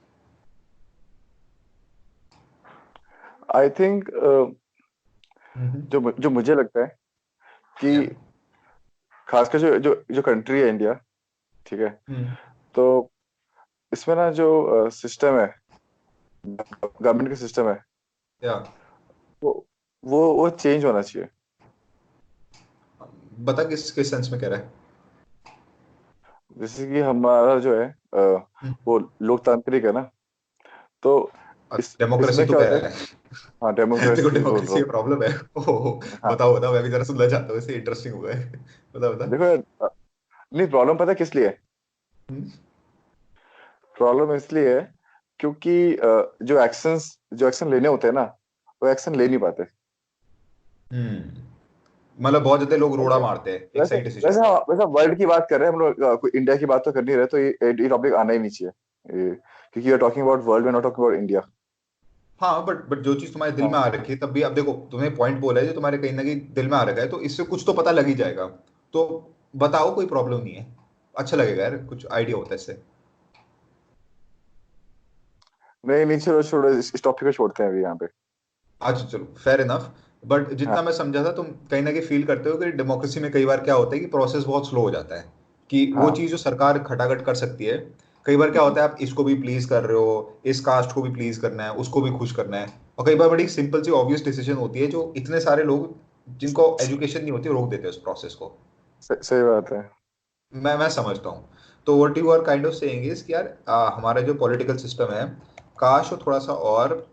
I think hmm. जो मुझे लगता है कि या। खासकर जो जो जो कंट्री है इंडिया, ठीक है, हम्म। तो इसमें ना जो सिस्टम है, गवर्नमेंट का सिस्टम है, या। वो वो चेंज होना चाहिए। बता किस किस सेंस में कह रहा है? जैसे कि हमारा जो है वो लोकतांत्रिक है ना, तो डेमोक्रेसी इसमें तो क्या कह होता है, रहा है? हाँ देखो, डेमोक्रेसी बोल रहा डेमोक्रेसी हूँ। का प्रॉब्लम है। ओह। हाँ, बताओ बताओ, मैं भी जरा सुनना चाहता हूँ, इससे इंटरेस्टिंग हुआ है। बता बता। देखो यार, नहीं प्रॉब्लम पता है किस लिए है? हम्म। प्रॉब्लम इसलिए है क्योंकि जो एक्शन लेने होते हैं ना, वो एक्शन ले नहीं पाते। मतलब बहुत ज्यादा लोग रोड़ा अच्छा, मारते हैं एक वैसे सही डिसीजन वैसे पे। हाँ, वैसे वर्ल्ड की बात कर रहे हैं हम लोग, कोई इंडिया की बात तो कर नहीं रहे, तो ये टॉपिक आना ही नहीं चाहिए क्योंकि you are talking about world, we are not talking about India. हाँ, बट जो चीज तुम्हारे दिल में हाँ आ रखी है, तब भी अब देखो तुम्हें पॉइंट बोला है जो तुम्हारे कहीं ना कहीं दिल में आ रखा है, तो इससे कुछ तो पता लग ही जाएगा। तो बताओ, कोई प्रॉब्लम नहीं है, अच्छा लगेगा यार, कुछ आइडिया होता है इससे। नहीं नहीं, चलो छोड़ो, इस टॉपिक को छोड़ते हैं अभी यहाँ पे। अच्छा चलो, फेयर इनफ। बट हाँ जितना मैं समझा था, तुम कहीं ना कहीं फील करते हो कि डेमोक्रेसी में कई बार क्या होता है कि प्रोसेस बहुत स्लो हो जाता है, कि वो हाँ। चीज़ जो सरकार खटाखट कर सकती है, कई बार क्या हम्म, होता है, आप इसको भी प्लीज कर रहे हो, इस कास्ट को भी प्लीज करना है, उसको भी खुश करना है, और कई बार बड़ी सिंपल सी ऑब्वियस डिसीजन होती है जो इतने सारे लोग जिनको एजुकेशन नहीं होती रोक देते हैं उस प्रोसेस को। सही बात है। मैं समझता हूँ। तो what you are kind of saying is कि यार हमारा जो पॉलिटिकल सिस्टम है, काश वो थोड़ा सा और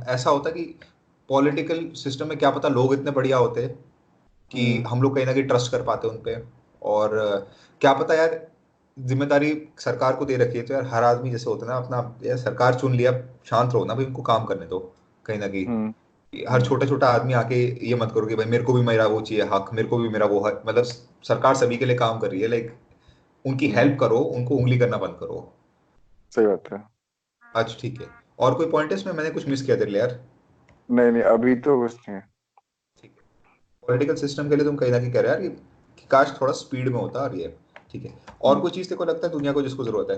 ऐसा होता कि पॉलिटिकल सिस्टम में क्या पता लोग इतने बढ़िया होते कि हम्म हम लोग कहीं ना कहीं ट्रस्ट कर पाते उन पे। और क्या पता यार, जिम्मेदारी सरकार को दे रखी है तो यार हर आदमी जैसे होता है ना अपना, यार सरकार चुन लिया, शांत रहो ना भाई, उनको काम करने दो कहीं ना हम्म कहीं। हर हम्म छोटा छोटा आदमी आके ये मत करो कि भाई मेरे को भी मेरा वो चाहिए हक, मेरे को भी मेरा वो हक, मतलब सरकार सभी के लिए काम कर रही है, लाइक उनकी हम्म, हेल्प करो, उनको उंगली करना बंद करो। सही बात है। अच्छा ठीक है। और कोई पॉइंट है इसमें, मैंने कुछ मिस किया तेरे लिए यार? नहीं नहीं, अभी तो कुछ नहीं है। ठीक है। पॉलिटिकल सिस्टम के लिए तुम कहीं ना कहीं कह रहे हो यार कि काश थोड़ा स्पीड में होता, और ये ठीक है। और हम्म। कोई चीज़ तेरे को लगता है दुनिया को जिसको जरूरत है?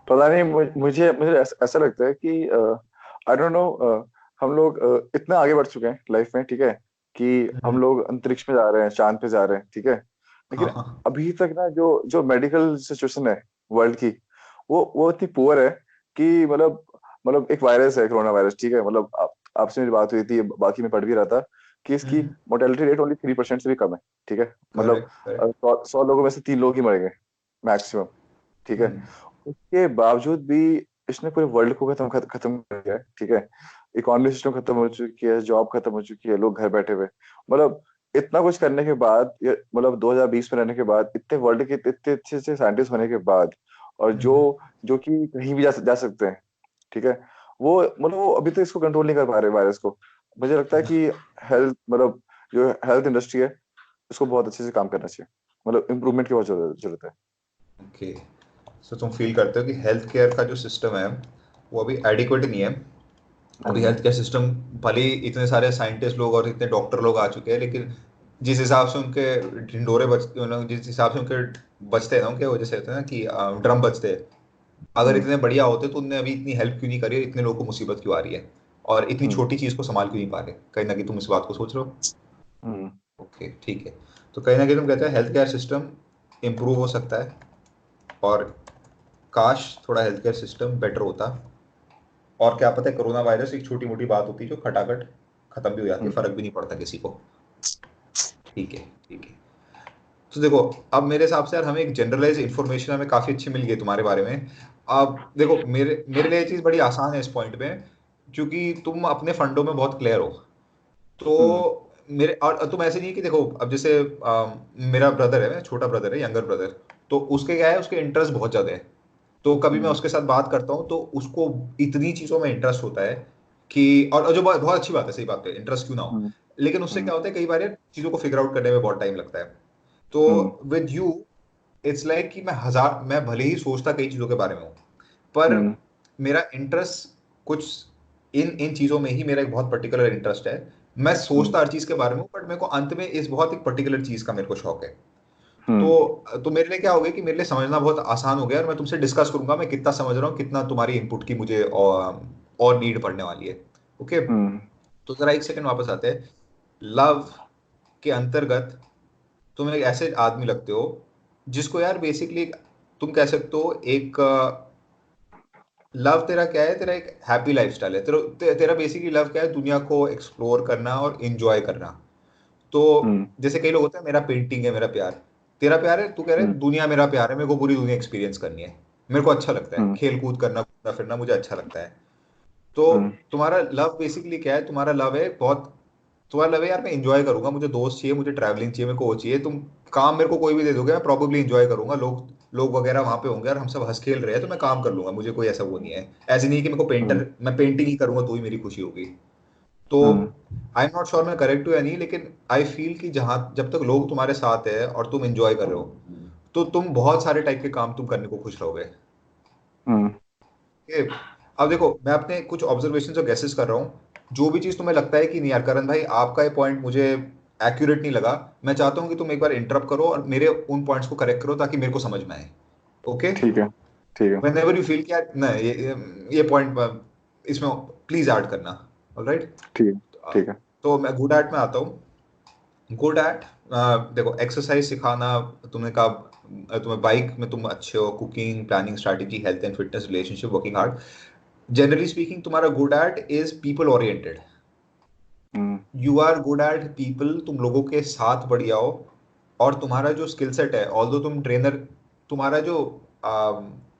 पता नहीं, मुझे मुझे ऐसा लगता है कि आई डोंट नो, हम लोग इतना आगे बढ़ चुके हैं लाइफ में, ठीक है, कि हम हम्म, लोग अंतरिक्ष में जा रहे हैं, चांद पे जा रहे हैं, ठीक है। हाँ लेकिन हाँ। अभी तक ना जो जो मेडिकल सिचुएशन है वर्ल्ड की, वो इतनी पुअर है कि मतलब एक वायरस है, कोरोना वायरस, ठीक है, मतलब आपसे मेरी बात हुई थी, बाकी मैं पढ़ भी रहा था कि इसकी हम्म, मोर्टेलिटी रेट ओनली 3% से भी कम है, ठीक है। मतलब करेक्ट करेक्ट। 100 लोगों में से 3 लोग ही मरेंगे मैक्सिमम, ठीक है। हम्म, उसके बावजूद भी इसने पूरे वर्ल्ड को खत्म कर दिया है, ठीक है। इकोनॉमी सिस्टम खत्म हो चुकी है, जॉब खत्म हो चुकी है, लोग घर बैठे हुए, मतलब इतना कुछ करने के बाद, मतलब 2020 में रहने के बाद, इतने वर्ल्ड के इतने अच्छे अच्छे साइंटिस्ट होने के बाद, और जो हम्म, जो कि कहीं भी जा सकते हैं, ठीक है, वो मतलब वो अभी तक इसको कंट्रोल नहीं कर पा रहे वायरस को। मुझे लगता है कि हेल्थ, मतलब जो हेल्थ इंडस्ट्री है, उसको बहुत अच्छे से काम करना चाहिए, मतलब इम्प्रूवमेंट की बहुत जरूरत है। ओके। सो तुम फील करते हो कि हेल्थ केयर का जो सिस्टम है वो अभी एडिक्वेट नहीं है? अभी हम्म हेल्थ केयर सिस्टम, भले ही इतने सारे साइंटिस्ट लोग और इतने डॉक्टर लोग आ चुके हैं, लेकिन जिस हिसाब से उनके ढिंडोरे मतलब जिस हिसाब से उनके बजते हैं ना, उनके वजह से होते हैं ना कि ड्रम बजते हैं, अगर हम्म इतने बढ़िया होते तो उनने अभी इतनी हेल्प क्यों नहीं करी, और इतने लोगों को मुसीबत क्यों आ रही है, और इतनी हम्म छोटी चीज को संभाल क्यों नहीं पा रहे? कहीं ना कहीं तुम इस बात को सोच रहे हो? हम्म ओके ठीक है। तो कहीं ना कहीं तुम कहते हैं हेल्थ केयर सिस्टम इम्प्रूव हो सकता है, और काश थोड़ा हेल्थ केयर सिस्टम बेटर होता। और क्या पता है कोरोना वायरस एक छोटी मोटी बात होती है जो खटाखट खत्म भी हो जाती है, हम्म फर्क भी नहीं पड़ता किसी को। ठीक है ठीक है। तो देखो, अब मेरे हिसाब से यार हमें एक जनरलाइज इन्फॉर्मेशन हमें काफ़ी अच्छी मिल गई तुम्हारे बारे में। अब देखो, मेरे मेरे लिए ये चीज़ बड़ी आसान है इस पॉइंट पे, क्योंकि तुम अपने फंडों में बहुत क्लियर हो। हम्म तो मेरे, और तुम ऐसे नहीं है कि देखो, अब जैसे मेरा ब्रदर है, मेरा छोटा ब्रदर है, यंगर ब्रदर, तो उसके क्या है, उसके इंटरेस्ट बहुत ज़्यादा है। तो कभी मैं हम्म उसके साथ बात करता हूँ तो उसको इतनी चीज़ों में इंटरेस्ट होता है कि, और जो बहुत बहुत अच्छी बात है, सही बात है, इंटरेस्ट क्यों ना हो, हम्म लेकिन उससे हम्म क्या होता है कई बार यार चीज़ों को फिगर आउट करने में बहुत टाइम लगता है। तो हम्म विद यू, इट्स लाइक कि मैं भले ही सोचता कई चीज़ों के बारे में हूँ, पर हम्म मेरा इंटरेस्ट कुछ इन इन चीज़ों में ही मेरा एक बहुत पर्टिकुलर इंटरेस्ट है। मैं हम्म सोचता हर चीज़ के बारे में हूँ, बट मेरे को अंत में इस बहुत एक पर्टिकुलर चीज़ का मेरे को शौक है। हम्म तो मेरे लिए क्या हो गया कि मेरे लिए समझना बहुत आसान हो गया, और मैं तुमसे डिस्कस करूंगा मैं कितना समझ रहा हूँ, कितना तुम्हारी इनपुट की मुझे और नीड पड़ने वाली है। ओके। हम्म तो जरा एक सेकंड वापस आते हैं। लव के अंतर्गत तुम एक ऐसे आदमी लगते हो जिसको यार बेसिकली तुम कह सकते हो एक, लव तेरा क्या है, तेरा एक हैप्पी लाइफस्टाइल है, तेरा बेसिकली लव क्या है, दुनिया को एक्सप्लोर करना और इंजॉय करना। तो हम्म जैसे कई लोग होते हैं, मेरा पेंटिंग है मेरा प्यार, तेरा प्यार है, तू कह रहे हम्म है दुनिया मेरा प्यार है, मेरे को पूरी दुनिया एक्सपीरियंस करनी है, मेरे को अच्छा लगता है हम्म खेल कूद करना, घूमना फिरना मुझे अच्छा लगता है। तो हम्म तुम्हारा लव बेसिकली क्या है, तुम्हारा लव है बहुत तुम्हारा लव है यार मैं इंजॉय करूंगा, मुझे दोस्त चाहिए, मुझे ट्रैवलिंग चाहिए, मेरे को वो चाहिए, तुम काम मेरे को कोई भी दे दोगे मैं प्रॉब्लली इंजॉय करूंगा, लोग लोग वगैरह वहां पे होंगे और हम सब हंस खेल रहे हैं तो मैं काम कर लूंगा, मुझे कोई ऐसा वो नहीं है। ऐसे नहीं कि मेरे को हम्म पेंटर, मैं पेंटिंग ही करूंगा तो ही मेरी खुशी होगी। तो हम्म आई एम नॉट श्योर मैं करेक्ट हूँ या नहीं, लेकिन आई फील कि जहां जब तक लोग तुम्हारे साथ है और तुम एंजॉय कर रहे हो तो तुम बहुत सारे टाइप के काम तुम करने को खुश रहोगे। हम्म ये अब देखो मैं अपने कुछ ऑब्जर्वेशन और गेसेस कर रहा हूँ, जो भी चीज तुम्हें लगता है कि नहीं यार करण भाई आपका ये पॉइंट मुझे एक्यूरेट नहीं लगा, मैं चाहता हूँ कि तुम एक बार इंटरप्ट करो और मेरे उन पॉइंट्स को करेक्ट करो ताकि मेरे को समझ में आए। ओके, ठीक है ठीक है व्हेन एवर यू फील कि यार नहीं ये पॉइंट इसमें प्लीज ऐड करना। ऑलराइट, ठीक है ठीक है तो मैं गुड एट में आता हूँ। गुड एट, देखो एक्सरसाइज सिखाना, तुमने कहा तुम्हें बाइक में तुम अच्छे हो, cooking, planning, strategy, health and fitness, relationship, working hard, generally speaking तुम्हारा good at is people oriented. Hmm you are good at people, तुम लोगों के साथ बढ़िया हो। और तुम्हारा जो स्किल सेट है, ऑल्दो तुम ट्रेनर, तुम्हारा जो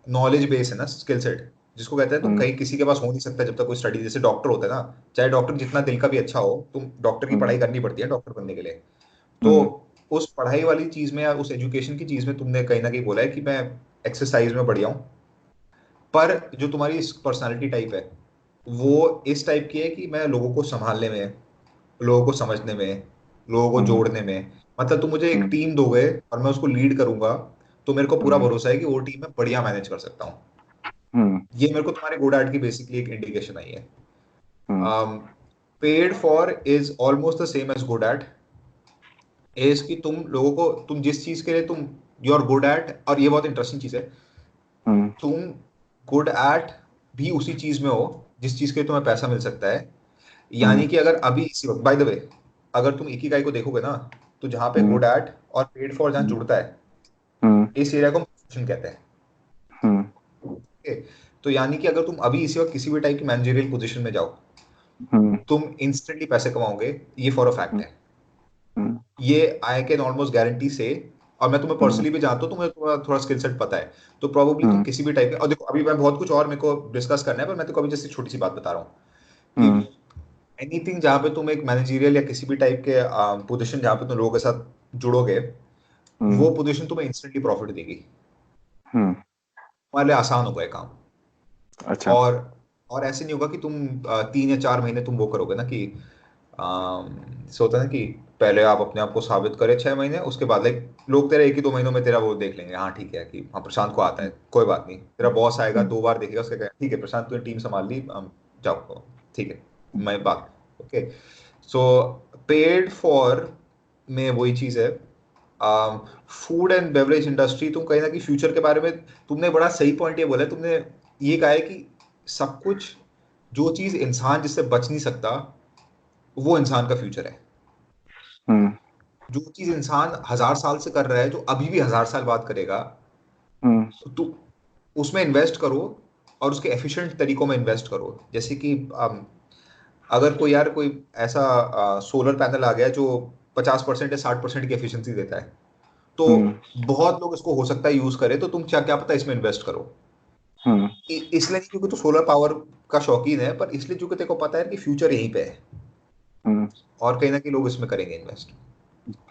नॉलेज बेस है ना, स्किल सेट जिसको कहते हैं, तुम हम्म कहीं किसी के पास हो नहीं सकता जब तक कोई स्टडी, जैसे डॉक्टर होता है ना, चाहे डॉक्टर जितना दिल का भी अच्छा हो, तुम डॉक्टर की हम्म पढ़ाई करनी पड़ती है डॉक्टर बनने के लिए। तो हम्म उस पढ़ाई वाली चीज में या उस एजुकेशन की चीज में तुमने कहीं ना कहीं बोला है कि मैं एक्सरसाइज में बढ़िया हूँ। पर जो तुम्हारी पर्सनालिटी टाइप है वो इस टाइप की है कि मैं लोगों को संभालने में, लोगों को समझने में, लोगों को हम्म जोड़ने में, मतलब तुम मुझे एक हम्म टीम दोगे और मैं उसको लीड करूंगा तो मेरे को पूरा हम्म भरोसा है कि वो टीम मैं बढ़िया मैनेज कर सकता हूँ। हम्म ये मेरे को तुम्हारे गुड एट की बेसिकली एक इंडिकेशन आई है। Hmm paid for is almost the same as good at, is कि तुम लोगों को, तुम जिस चीज के लिए तुम यू आर गुड एट, और ये बहुत इंटरेस्टिंग चीज है, हम्म तुम गुड एट भी उसी चीज में हो जिस चीज के लिए तुम्हें पैसा मिल सकता है। हम्म यानी कि अगर अभी इसी वक्त, बाय द वे, अगर तुम इकिगाई को देखोगे ना, तो जहां पे हम्म गुड एट और पेड फॉर जहां हम्म जुड़ता है, हम्म इस एरिया को प्रोफेशन कहते हैं। हम्म Okay? तो यानी कि अगर तुम अभी इसी वक्त किसी भी टाइप की मैनेजरियल पोजीशन में जाओ, हम्म तुम इंस्टेंटली पैसे कमाओगे, ये फॉर अ फैक्ट है। हम्म ये आई कैन ऑलमोस्ट गारंटी से, और मैं तुम्हें हम्म पर्सनली भी जानता हूँ, तुम्हें थोड़ा स्किल सेट पता है, तो प्रोबेबली तुम हम्म किसी भी टाइप के, और देखो अभी मैं बहुत कुछ और मेरे को डिस्कस करना है, पर मैं तो अभी जैसे छोटी सी बात बता रहा हूँ कि हम्म एनीथिंग जहाँ पे तुम एक मैनेजरियल या किसी भी टाइप के पोजीशन जहाँ पे तुम लोगों के साथ जुड़ोगे, हम्म वो पोजीशन तुम्हें इंस्टेंटली प्रॉफिट देगी, हम्म तुम्हारे लिए आसान होगा ये काम। अच्छा और ऐसे नहीं होगा कि तुम 3 या 4 महीने तुम वो करोगे ना कि जैसे होता है ना कि पहले आप अपने आप को साबित करें 6 महीने, उसके बाद लाइक लोग तेरा 1 ही 2 महीनों में तेरा वो देख लेंगे, हाँ ठीक है कि हाँ प्रशांत को आता है, कोई बात नहीं, तेरा बॉस आएगा हम्म 2 बार देखेगा, उसके कहेगा ठीक है प्रशांत तूने टीम संभाल ली, जाओ ठीक है, मैं बात। ओके, सो पेड फॉर में वही चीज है। फूड एंड बेवरेज इंडस्ट्री, तुम कहीं ना कहीं फ्यूचर के बारे में, तुमने बड़ा सही पॉइंट ये बोला है, तुमने ये कहा है कि सब कुछ, जो चीज इंसान जिससे बच नहीं सकता वो इंसान का फ्यूचर है। हम्म जो चीज इंसान 1000 साल से कर रहा है, जो अभी भी 1000 साल बाद करेगा, हम्म तो उसमें इन्वेस्ट करो और उसके एफिशिएंट तरीकों में इन्वेस्ट करो। जैसे कि अगर कोई यार कोई ऐसा सोलर पैनल आ गया जो 50% या 60% की एफिशिएंसी देता है, तो हम्म बहुत लोग इसको हो सकता है यूज करे, तो तुम क्या क्या पता इसमें इन्वेस्ट करो। हम्म इसलिए नहीं क्योंकि तू सोलर पावर का शौकीन है, पर इसलिए क्योंकि तेरे को पता है कि फ्यूचर यहीं पे है हम्म और कहीं ना कहीं लोग इसमें करेंगे इन्वेस्ट।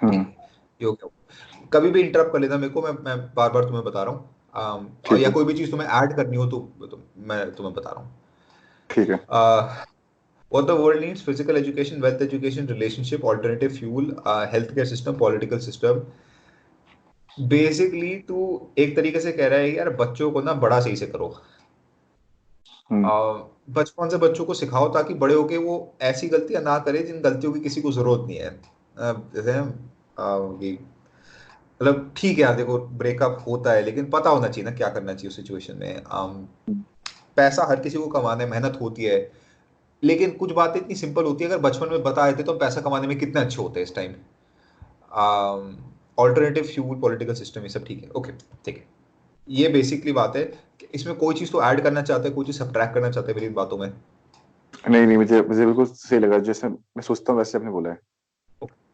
हम्म ठीक है, ये हो गया। कभी भी इंटरप्ट कर लेना मेरे को, मैं बार बार तुम्हें बता रहा हूँ, और ठीक या है कोई भी चीज तुम्हें ऐड करनी हो तो मैं तुम्हें बता रहा ठीक है हूँ। What the world needs: physical education, wealth education, relationship, alternative fuel, healthcare system, political system. Basically तू एक तरीके से कह रहा है यार बच्चों को ना बड़ा सही से करो। हम्म बचपन से बच्चों को सिखाओ ताकि बड़े होके वो ऐसी गलतियां ना करे जिन गलतियों की किसी को जरूरत नहीं है। जैसे कि मतलब ठीक है यार देखो ब्रेकअप होता है, लेकिन पता होना चाहिए ना क्या करना चाहिए उस सिचुएशन में। पैसा हर किसी को कमाना है, मेहनत होती है, लेकिन कुछ बातें इतनी सिंपल होती है, अगर बचपन में बता देते तो हम पैसा कमाने में कितने अच्छे होते हैं इस time. Alternative fuel, political system, ये सब ठीक है, ओके ठीक है। ये बेसिकली बात है कि इसमें कोई चीज तो ऐड करना चाहते हैं, कोई चीज सब्ट्रैक्ट करना चाहते हैं मेरी इन बातों में। नहीं नहीं मुझे मुझे बिल्कुल सही लगा जैसे मैं सोचता हूँ वैसे आपने बोला है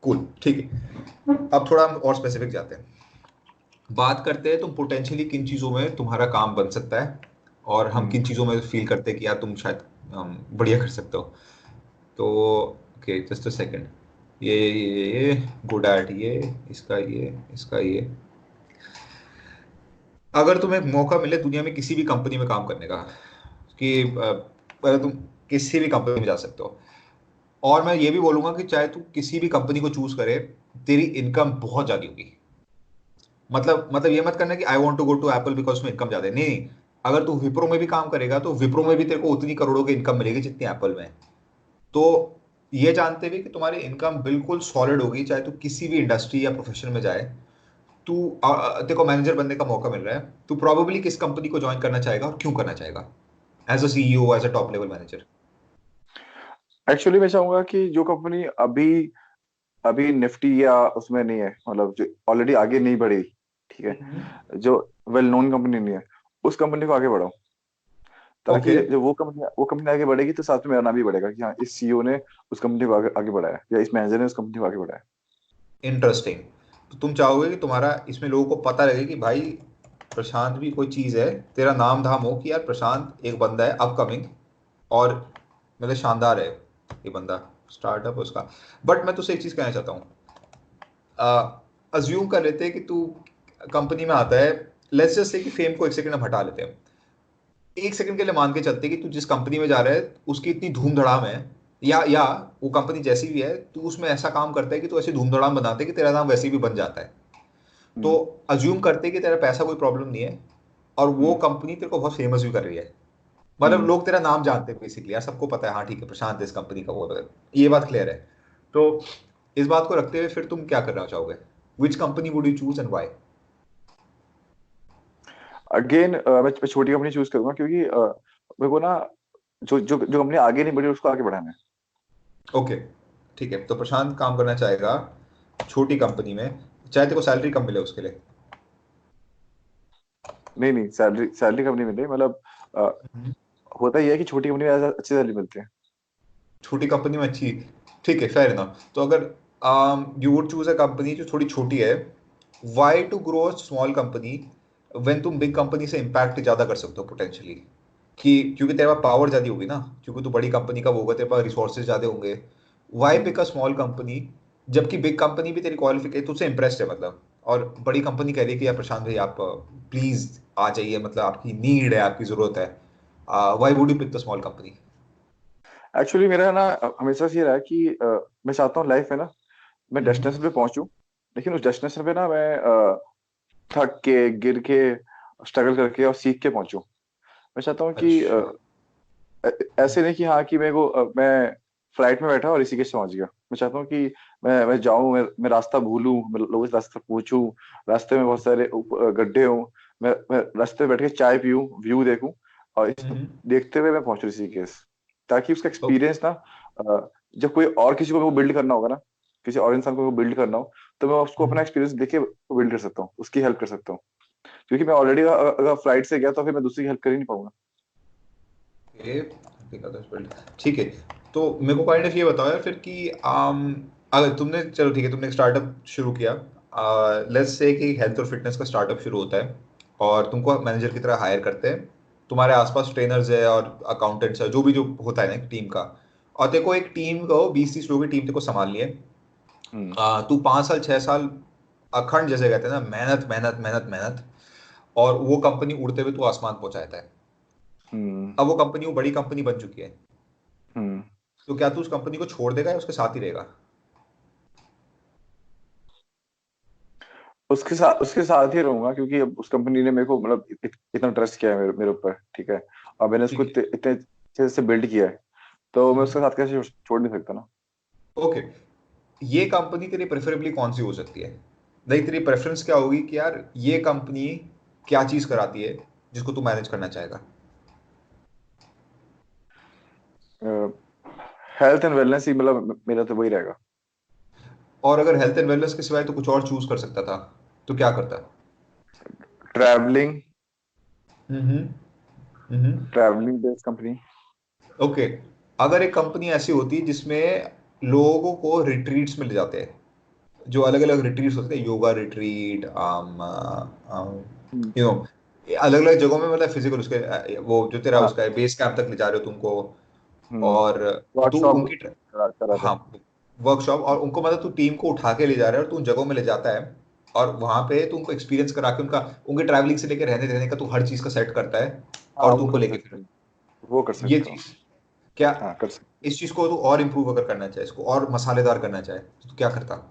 कूल, ठीक है, अब थोड़ा हम और स्पेसिफिक जाते हैं, बात करते हैं तुम पोटेंशियली किन चीजों में तुम्हारा काम बन सकता है और हम हम्म किन चीजों में फील करते हैं कि यार तुम शायद बढ़िया कर सकते हो। तो ओके जस्ट अ सेकंड, ये गुड एट, ये इसका ये। अगर तुम्हें मौका मिले दुनिया में किसी भी कंपनी में काम करने का, कि अगर तुम किसी भी कंपनी में जा सकते हो, और मैं ये भी बोलूंगा कि चाहे तू किसी भी कंपनी को चूज करे, तेरी इनकम बहुत ज्यादा होगी। मतलब ये मत करना कि I want to go to Apple because उसमें इनकम ज्यादा है, नहीं नहीं। अगर तू विप्रो में भी काम करेगा तो विप्रो में भी तेरे को उतनी करोड़ों की इनकम मिलेगी जितनी एप्पल में है। तो ये जानते हुए कि तुम्हारी इनकम बिल्कुल सॉलिड होगी, चाहे तू किसी भी इंडस्ट्री या प्रोफेशन में जाए, तू तेरे को मैनेजर बनने का मौका मिल रहा है, तू प्रोबेबली किस कंपनी को ज्वाइन करना चाहेगा और क्यों करना चाहेगा, as a CEO, as a top level manager? Actually मैं चाहूंगा कि जो कंपनी अभी अभी निफ्टी या उसमें नहीं है, मतलब जो ऑलरेडी आगे नहीं बढ़ी, ठीक है, जो वेल नोन कंपनी नहीं है, उस कंपनी को आगे बढ़ाओ, ताकि ओके, जब वो कंपनी आगे बढ़ेगी तो साथ में मेरा नाम भी बढ़ेगा कि हाँ, इस सीईओ ने उस कंपनी को आगे बढ़ाया, या इस मैनेजर ने उस कंपनी को आगे बढ़ाया। इंटरेस्टिंग। तो तुम चाहोगे कि तुम्हारा इसमें लोगों को पता लगे कि भाई प्रशांत भी कोई चीज है, तेरा नाम धाम हो कि यार प्रशांत एक बंदा है अपकमिंग, और मतलब शानदार है ये बंदा, स्टार्टअप उसका। बट मैं तुझसे एक चीज कहना चाहता हूँ, अज्यूम कर लेते हैं कि तू कंपनी में आता है, लेट्स जस्ट से कि फेम को एक सेकंड में हटा लेते हैं, एक सेकंड के लिए मान के चलते कि तू जिस कंपनी में जा रहा है उसकी इतनी धूम धड़ाम है, या वो कंपनी जैसी भी है, तू उसमें ऐसा काम करता है कि तू ऐसी धूम धड़ाम बनाते कि तेरा नाम वैसे भी बन जाता है। तो हम्म। अज्यूम करते कि तेरा पैसा कोई प्रॉब्लम नहीं है, और वो हम्म। कंपनी तेरे को बहुत फेमस भी कर रही है, मतलब हम्म। लोग तेरा नाम जानते हैं बेसिकली, यार सबको पता है हाँ ठीक है प्रशांत इस कंपनी का वो है। ये बात क्लियर है। तो इस बात को रखते हुए फिर तुम क्या करना चाहोगे? Which company would you choose and why? Again मैं छोटी कंपनी चूज करूंगा, क्योंकि मेरे को ना जो जो जो कंपनी आगे नहीं बढ़ी उसको आगे बढ़ाना है। ओके, ठीक है, तो प्रशांत काम करना चाहेगा छोटी कंपनी में, चाहे तेरे को सैलरी कम मिले उसके लिए। नहीं नहीं, सैलरी सैलरी कम नहीं मिल रही, मतलब अ, होता ही है कि छोटी कंपनी में अच्छी सैलरी मिलती है। छोटी कंपनी में अच्छी, ठीक है, फेयर इनफ। तो अगर you would choose a company जो थोड़ी छोटी है, why to grow a small company when तुम बिग कंपनी से इम्पैक्ट ज्यादा कर सकते हो पोटेंशियली, कि क्योंकि तेरे पास पावर ज्यादा होगी ना, क्योंकि तू बड़ी कंपनी का वो होगा, तेरे पास रिसोर्सेज ज्यादा होंगे। Why hmm. Pick a small company, जबकि बिग कंपनी भी तेरी क्वालिफिकेशन तुझसे इम्प्रेस्ड है, मतलब, और बड़ी कंपनी कह रही है कि यार प्रशांत भाई आप प्लीज आ जाइए, मतलब आपकी नीड है, आपकी जरूरत है। Why would you pick the small company? Actually मेरा ना हमेशा से ये रहा है कि मैं चाहता हूँ लाइफ में ना मैं डेस्टिनेशन पे पहुंचूं, लेकिन उस डेस्टिनेशन पे ना मैं थक के, गिर के, स्ट्रगल करके और सीख के पहुंचूं। मैं चाहता हूँ कि अच्छा। ऐसे नहीं कि हाँ कि मेरे को मैं फ्लाइट में बैठा और इसी के पहुंच गया। मैं चाहता हूँ कि मैं जाऊं, मैं रास्ता भूलूं, मैं लोगों से रास्ता पूछूं, रास्ते में बहुत सारे गड्ढे हों, मैं रास्ते में बैठ के चाय पीऊं, व्यू देखूं, और हम्म। देखते हुए मैं पहुंचूं ऋषिकेश, ताकि उसका ओके। एक्सपीरियंस ना जब कोई और किसी को बिल्ड करना होगा ना, किसी और इंसान को बिल्ड करना हो, तो मैं उसको अपना एक्सपीरियंस देके बिल्ड कर सकता हूँ, उसकी हेल्प कर सकता हूँ। क्योंकि मैं ऑलरेडी अगर फ्लाइट से गया तो फिर मैं दूसरी की हेल्प कर ही नहीं पाऊंगा। ठीक है, तो मेरे को पॉइंट ऑफ ये बताओ यार फिर कि अगर तुमने, चलो ठीक है, तुमने एक स्टार्टअप शुरू किया, लेट्स से कि हेल्थ और फिटनेस का स्टार्टअप शुरू होता है, और तुमको मैनेजर की तरह हायर करते हैं, तुम्हारे आसपास ट्रेनर्स है और अकाउंटेंट्स है, जो भी जो होता है ना टीम का, और तेरे को एक टीम को 20-30 लोगों की टीम तेरे को संभालनी है। हम्म। तू 5 साल 6 साल अखंड, जैसे कहते हैं ना, मेहनत मेहनत मेहनत मेहनत, और वो कंपनी उड़ते हुए तू आसमान पहुंचाता है। हम्म। अब वो कंपनी, वो बड़ी कंपनी बन चुकी है, हम्म। तो क्या तू उस कंपनी को छोड़ देगा या उसके साथ ही रहेगा? उसके साथ ही रहूंगा, क्योंकि अब उस कंपनी ने मेरे को मतलब इतना ट्रस्ट किया है मेरे ऊपर, ठीक है, और मैंने उसको ठीक है। इतने अच्छे से बिल्ड किया है, तो मैं हम्म। उसके साथ कैसे छोड़ नहीं सकता ना। ओके, ये कंपनी तेरी प्रेफरेबली कौन सी हो सकती है? नहीं, तेरी प्रेफरेंस क्या होगी कि यार ये कंपनी क्या चीज कराती है जिसको तू मैनेज करना चाहेगा? हेल्थ एंड वेलनेस ही, मतलब मेरा तो वही रहेगा। और अगर हेल्थ एंड वेलनेस के सिवाय तो कुछ और चूज कर सकता था, तो क्या करता? Travelling, hmm. Hmm. Travelling based company. Okay, अगर एक कंपनी ऐसी होती जिसमें लोगों को रिट्रीट्स मिल जाते हैं, जो अलग अलग रिट्रीट्स होते हैं, योगा रिट्रीट, यू नो, अलग अलग जगहों में, मतलब फिजिकल उसके वो जो तेरा हाँ। उसका है बेस कैंप तक ले जा रहे हो तुमको, हम्म। और तू वर्कशॉप। उनकी करा था। हाँ, वर्कशॉप, और उनको मतलब तू टीम को उठा के ले जा रहा है और तू उन जगहों में ले जाता है, और वहां पे तू उनको एक्सपीरियंस करा के उनका, उनके ट्रैवलिंग से लेकर रहने रहने का तू हर चीज का सेट करता है, हाँ और तू वो उनको कर लेके सकते फिर हैं, वो कर ये सकता हूँ। चीज क्या, हाँ कर सकते। इस चीज को तू और इम्प्रूव अगर करना चाहे, इसको और मसालेदार करना चाहे, तो तू क्या करता?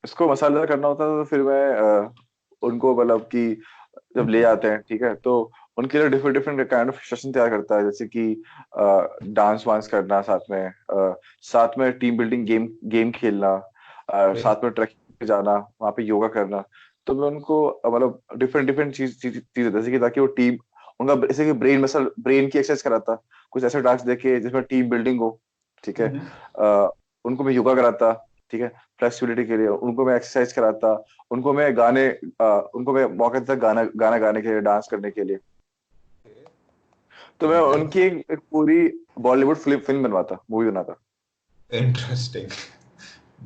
इसको मसालेदार करना होता है तो फिर मैं उनको मतलब कि जब ले आते हैं ठीक है, तो उनके लिए different different kind of session तैयार करता है, जैसे कि डांस वांस करना साथ में, साथ में टीम बिल्डिंग गेम गेम खेलना, ओके। साथ में ट्रैकिंग पे जाना, वहाँ पे योगा करना। तो मैं उनको मतलब डिफरेंट डिफरेंट चीज जैसे कि ताकि वो टीम, उनका जैसे कि ब्रेन की एक्सरसाइज कराता, कुछ ऐसे टास्क देके जिसमें टीम बिल्डिंग हो, ठीक है। उनको मैं योगा कराता, ठीक है, फ्लेक्सिबिलिटी के लिए उनको मैं एक्सरसाइज कराता, उनको मैं उनको मैं मौका देता गाना गाना गाने के लिए, डांस करने के लिए। तो मैं उनकी एक पूरी बॉलीवुड फिल्म फिल्म बनवाता, मूवी बनाता। इंटरेस्टिंग।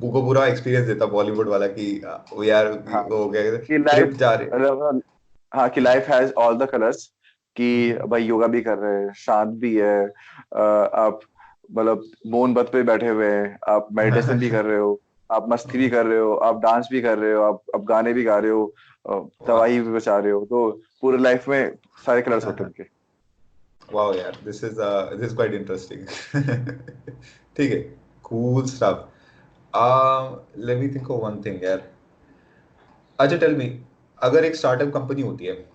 को पूरा एक्सपीरियंस देता बॉलीवुड वाला कि वो यार हाँ वो हो गया, कि ट्रिप लाइफ, जा रहे। हाँ कि life has all the colours, कि हम्म। भाई योगा भी कर रहे हैं, शांत भी है, आप मतलब मोमबत्ती पे बैठे हुए हैं, आप मेडिटेशन भी कर रहे हो, आप मस्ती भी कर रहे हो, आप डांस भी कर रहे हो, आप गाने भी गा रहे हो, वाह। तबाही भी बचा रहे हो, तो पूरे लाइफ में सारे कलर्स होते हैं उनके। वाह यार, दिस इज क्वाइट इंटरेस्टिंग। ठीक है, cool stuff. Let me think of one thing यार। अच्छा टेल मी, अगर एक स्टार्टअप कंपनी होती है,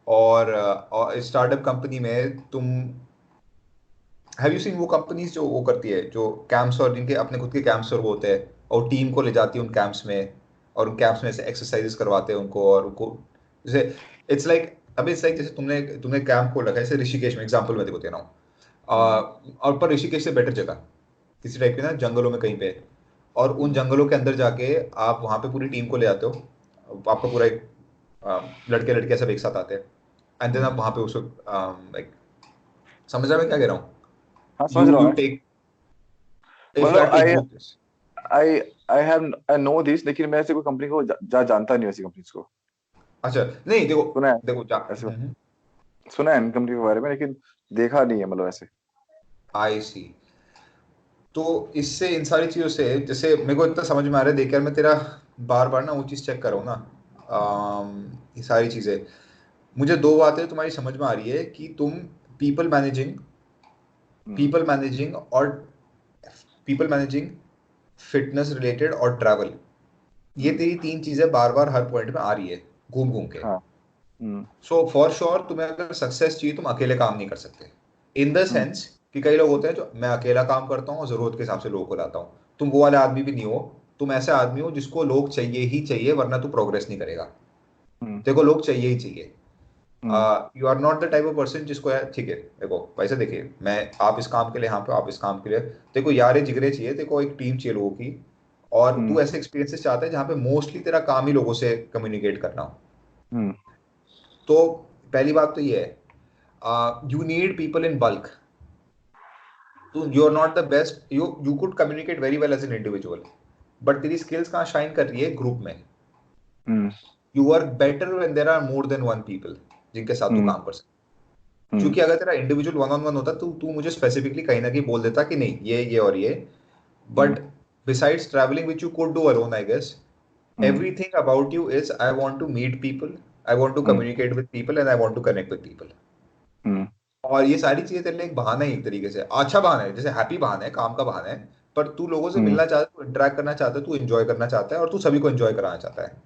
और स्टार्टअप कंपनी में तुम, हैव यू सीन वो कंपनीज जो वो करती है, जो कैंप्स, और जिनके अपने खुद के कैंप्स और वो होते हैं, और टीम को ले जाती है उन कैंप्स में, और उन कैंप्स में से एक्सरसाइजेस करवाते हैं उनको, और उनको जैसे इट्स लाइक, अभी इट्स लाइक जैसे तुमने तुमने कैंप को रखा है जैसे ऋषिकेश में, एग्जांपल मैं देखो दे रहा हूँ, हम्म और पर ऋषिकेश से बेटर जगह किसी टाइप की ना, जंगलों में कहीं पे, और उन हम्म जंगलों के अंदर जाके आप वहाँ पे पूरी टीम को ले आते हो, आपका पूरा एक लड़के लड़कियां सब एक साथ आते हैं, एंड देन आप हम्म। वहाँ पे उसको लाइक, समझ रहा मैं क्या कह रहा हूँ? हाँ समझ you रहा हूँ you मैं। take, if you मतलब had to book this. I I know this, लेकिन मैं ऐसे कोई कंपनी को जानता नहीं हूँ, ऐसी कंपनीज को। अच्छा नहीं, देखो, सुना है देखो जा, ऐसे, सुना है इन कंपनी के बारे में, लेकिन देखा नहीं है मतलब ऐसे। आई सी। तो इससे, इन सारी चीजों से, जैसे मेरे को इतना समझ में आ रहा है देख कर, मैं तेरा बार बार ना वो चीज चेक कर रहा हूँ ना, ये सारी चीजें, मुझे दो बातें तुम्हारी समझ में आ रही है कि तुम पीपल मैनेजिंग हम्म पीपल मैनेजिंग और पीपल मैनेजिंग, फिटनेस रिलेटेड और ट्रैवल, ये हम्म। तेरी तीन चीजें बार बार हर पॉइंट में आ रही है, घूम घूम के। हाँ। हम्म सो फॉर श्योर तुम्हें अगर सक्सेस चाहिए, तुम अकेले काम नहीं कर सकते, इन द हम्म सेंस कि कई लोग होते हैं जो, मैं अकेला काम करता हूँ और जरूरत के हिसाब से लोगों को लाता हूँ, तुम वो वाले आदमी भी नहीं हो। तुम ऐसे आदमी हो जिसको लोग चाहिए ही चाहिए, वरना तू प्रोग्रेस नहीं करेगा। हम्म देखो, लोग चाहिए ही चाहिए। Hmm you are not the type of person जिसको यार ठीक है, देखो वैसे देखिए, मैं, आप इस काम के लिए यहाँ पे, आप इस काम के लिए, देखो यारे जिगरे चाहिए, देखो एक टीम चाहिए लोगों की, और हम्म तू ऐसे एक्सपीरियंसेस चाहता है जहाँ पे मोस्टली तेरा काम ही लोगों से कम्युनिकेट करना हो। हम्म तो पहली बात तो ये है, you need people in bulk. तो you are not the best, you could communicate very well as an individual, but तेरी स्किल्स कहाँ शाइन कर रही है? ग्रुप में। Hmm you work better when there are more than one people जिनके साथ तू हम्म काम कर सकता है। हम्म क्योंकि अगर तेरा इंडिविजुअल वन ऑन वन होता, तो तू मुझे स्पेसिफिकली कहीं ना कहीं बोल देता कि नहीं, ये और ये, hmm but besides travelling which you could do alone, I guess hmm everything about you is I want to meet people, I want to hmm communicate with people, and I want to connect with people. हम्म और ये सारी चीजें तेरे लिए एक बहाना है, एक तरीके से अच्छा बहाना है, जैसे हैप्पी बहाना है, काम का बहाना है, पर तू लोगों से हम्म मिलना चाहता है, तू इंटरेक्ट करना चाहता है, तू एंजॉय करना चाहता है, और तू सभी को एंजॉय कराना चाहता है।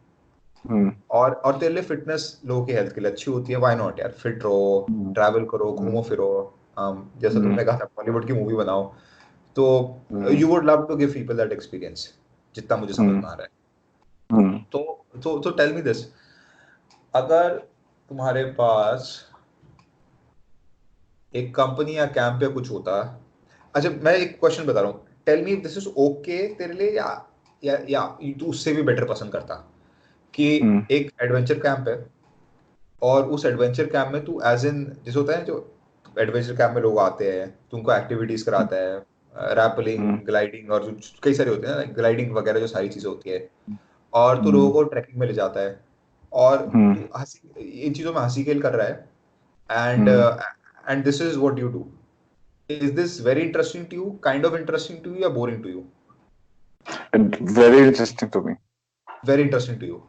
हम्म और तेरे लिए फिटनेस लोगों की हेल्थ के लिए अच्छी होती है, व्हाई नॉट यार, फिट रहो, हम्म ट्रैवल करो, हम्म घूमो फिरो, जैसा हम्म तुमने कहा बॉलीवुड की मूवी बनाओ, तो hmm you would love to give people that experience, जितना मुझे समझ हम्म में आ रहा है। हम्म तो टेल मी दिस, अगर तुम्हारे पास एक कंपनी या कैंप या कुछ होता, अच्छा मैं एक क्वेश्चन बता रहा हूँ, tell me this is okay तेरे लिए, या तू उससे भी बेटर पसंद करता, कि हम्म एक एडवेंचर कैंप है, और उस एडवेंचर कैंप में तू एज इन, जैसे होता है जो एडवेंचर कैंप में लोग आते हैं, तुमको एक्टिविटीज कराता है, रैपलिंग, हम्म ग्लाइडिंग, और जो कई सारे होते हैं ना, ग्लाइडिंग वगैरह जो सारी चीजें होती है, और तू लोगों को ट्रैकिंग में ले जाता है, और हम्म तू हंसी, इन चीजों में हंसी खेल कर रहा है, and hmm this is what you do, Is this very interesting to you, kind of interesting to you, या boring to you? Very interesting to me. Very interesting to you.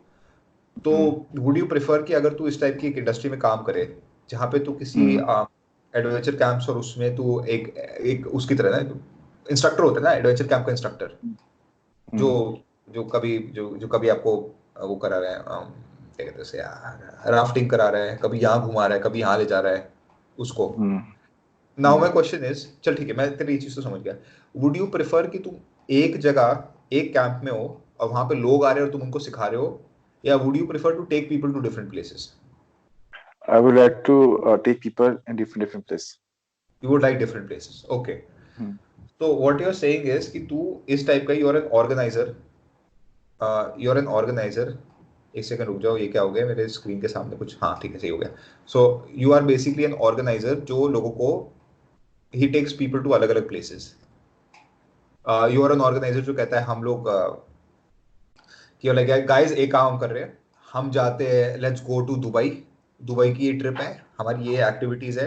तो हम्म वुड यू प्रेफर कि अगर तू इस type की एक industry में काम करे जहाँ पे तू किसी हम्म एडवेंचर कैंप्स और उसमें तू एक एक उसकी तरह ना इंस्ट्रक्टर होता है ना, एडवेंचर कैंप का इंस्ट्रक्टर, जो हम्म जो कभी आपको वो करा रहा है, क्या कहते हैं उसे यार, राफ्टिंग करा रहा है, कभी यहाँ घुमा रहा है, कभी यहाँ ले जा रहा है उसको। Hmm now hmm. My question is, चल ठीक है मैं तेरी ये चीज तो समझ गया, वुड यू प्रेफर कि तुम एक जगह एक कैंप में हो और वहां पे लोग आ रहे हो और तुम उनको सिखा रहे हो, या would you prefer to take people to different places? I would like to take people in different place. You would like different places, okay. Hmm So what you're saying is कि तू इस टाइप का, you're an organizer, you're an organizer. एक second रुक जाओ, ये क्या हो गया मेरे स्क्रीन के सामने कुछ, हाँ ठीक है सही हो गया. So you are basically an organizer जो लोगों को, ही टेक्स पीपल टू अलग अलग places. You are an organizer जो कहता है हम लोग कि लाइक गाइस एक काम हम कर रहे हैं, हम जाते हैं, let's go to Dubai, Dubai की ये ट्रिप है हमारी, ये एक्टिविटीज है,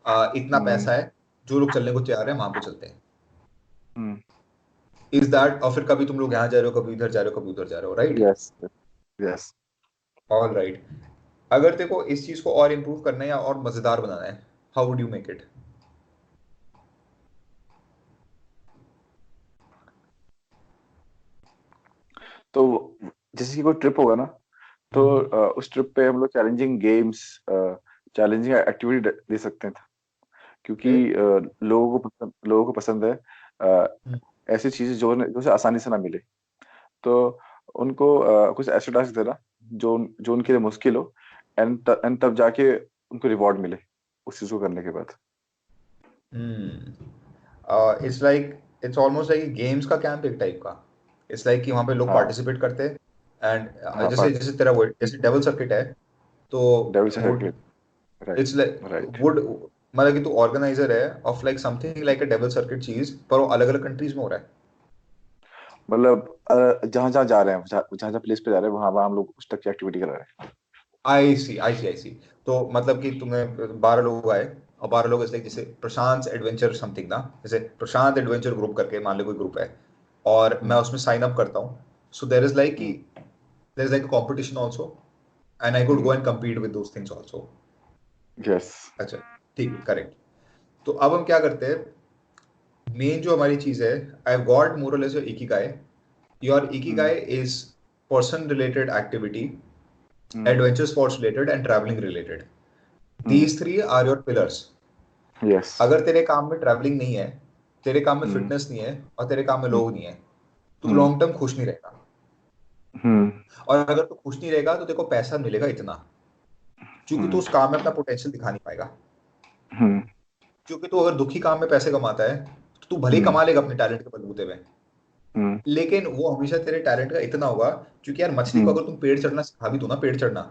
इतना हम्म पैसा है, जो लोग चलने को तैयार हैं वहां पे चलते हैं. हम्म। इज दैट, और फिर कभी तुम लोग यहाँ जा रहे हो, कभी इधर जा रहे हो, कभी उधर जा रहे हो, right? Yes yes. All right. अगर तेरे को इस चीज को और इम्प्रूव करना है या और मजेदार बनाना है, how would you make it? तो जैसे कि कोई ट्रिप होगा ना, तो उस ट्रिप पे हम लोग चैलेंजिंग गेम्स, चैलेंजिंग एक्टिविटी दे सकते हैं, क्योंकि लोगों को पसंद है ऐसी चीजें जो से आसानी से ना मिले। तो उनको कुछ ऐसे टास्क देना जो उनके लिए मुश्किल हो, एंड तब जाके उनको रिवॉर्ड मिले उस चीज को करने के बाद। It's like, it's almost like games का कैंप एक टाइप का. इट्स लाइक कि वहां पे लोग हाँ पार्टिसिपेट करते हैं एंड हाँ जैसे पार्ट जैसे तेरा वर्ड जैसे डेवल सर्किट है, तो डेविल से वुड, हटके। Right it's like right. Would, मतलब कि तू ऑर्गेनाइजर है of like something like a devil circuit चीज, पर वो अलग अलग कंट्रीज में हो रहा है. मतलब जहां जहां जा रहे हैं, जहां जहां प्लेस पे जा रहे हैं, वहां वहां हम लोग उस तक की एक्टिविटी करा रहे हैं। आई सी आई सी आई सी. तो मतलब कि तुम्हें 12 लोग आए और 12 लोग इसलिए, जैसे प्रशांत एडवेंचर समथिंग ना, जैसे प्रशांत एडवेंचर ग्रुप करके मान लो कोई ग्रुप है और मैं हम्म उसमें साइन अप करता हूँ. सो देर इज लाइक कि hmm there is like a competition also and I could hmm. Go and compete with those things also. Yes. अच्छा ठीक है, करेक्ट. तो अब हम क्या करते हैं, मेन जो हमारी चीज है, आई हैव गॉट मोर और less your Ikigai. Your hmm Ikigai is person related activity, hmm adventure sports related and traveling related. Hmm. These three are your pillars. Yes. अगर तेरे काम में ट्रैवलिंग नहीं है, तेरे काम में हम्म फिटनेस नहीं है और तेरे काम में हम्म लोग नहीं है, तू हम्म लॉन्ग टर्म खुश नहीं रहेगा. हम्म और अगर तू खुश नहीं रहेगा तो तेरे को पैसा मिलेगा इतना, क्योंकि तू हम्म उस काम में अपना पोटेंशियल दिखा नहीं पाएगा. हम्म क्योंकि तू अगर दुखी काम में पैसे कमाता है तो तू भले ही हम्म कमा लेगा अपने टैलेंट के बलबूते पे, हम्म लेकिन वो हमेशा तेरे टैलेंट का इतना होगा, क्योंकि यार मछली को हम्म अगर तुम पेड़ चढ़ना सिखा भी दो ना, पेड़ चढ़ना,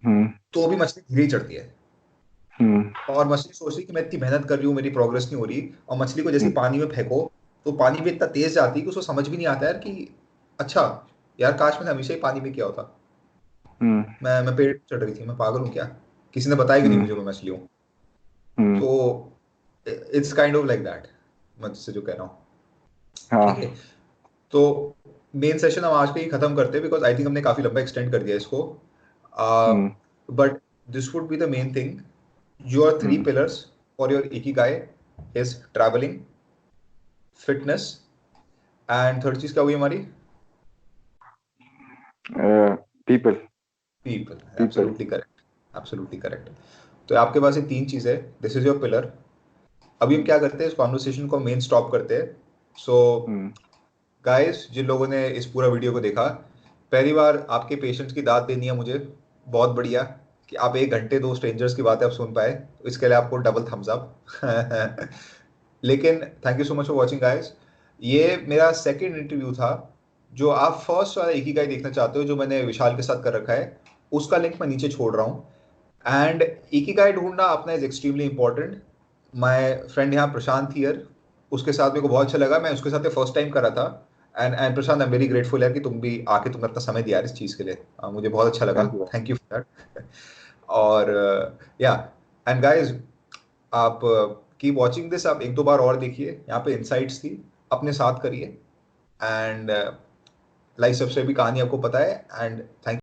हम्म तो भी मछली धीरे ही चढ़ती है. हम्म और मछली सोच रही कि मैं इतनी मेहनत कर रही हूँ, मेरी प्रोग्रेस नहीं हो रही, और मछली को जैसे ही हम्म पानी में फेंको तो पानी भी इतना तेज जाती है कि उसको समझ भी नहीं आता यार कि अच्छा यार काश मैंने हमेशा ही पानी में किया होता. हम्म मैं पेड़ चढ़ रही थी, मैं पागल हूँ क्या, किसी ने बताया कि नहीं हम्म मुझे मैं मछली हूँ. हम्म। तो it's kind of like that, मैं जिससे जो कह रहा हूँ. ठीक है. हाँ। तो मेन सेशन हम आज पे ही खत्म करते हैं, बिकॉज आई थिंक हमने काफी लंबा एक्सटेंड कर दिया इसको. Hmm but this would be the main thing. Your three hmm. Pillars for your ikigai is travelling, fitness, and third चीज क्या हुई हमारी? People people. People. Absolutely correct, absolutely correct. तो आपके पास ये तीन चीजें, दिस इज योर पिलर. अभी हम क्या करते हैं, इस कॉन्वर्सेशन को मेन स्टॉप करते हैं. सो हम्म गाइस, जिन लोगों ने इस पूरा वीडियो को देखा, पहली बार आपके पेशेंट्स की दाद देनी है मुझे, बहुत बढ़िया कि आप 1 घंटे दो स्ट्रेंजर्स की बातें आप सुन पाए, तो इसके लिए आपको डबल थम्स अप. लेकिन thank you so much for watching guys. ये मेरा सेकंड इंटरव्यू था. जो आप फर्स्ट वाला इकिगाई देखना चाहते हो जो मैंने विशाल के साथ कर रखा है, उसका लिंक मैं नीचे छोड़ रहा हूँ. एंड इकिगाई ढूंढना अपना is extremely important. My friend यहाँ प्रशांत हियर, उसके साथ मेरे को बहुत अच्छा लगा, मैं उसके साथ फर्स्ट टाइम करा था. And Prashant, I am very grateful यार कि तुम भी आके तुमने अपना समय दिया इस चीज के लिए. मुझे बहुत अच्छा लगा, thank you. Thank you for that. और या, एंड गाइस, आप कीप वॉचिंग दिस, आप 1-2 बार और देखिए, यहाँ पे इनसाइट्स थी, अपने साथ करिए, एंड लाइफ सब्सक्राइब की कहानी आपको पता है, एंड थैंक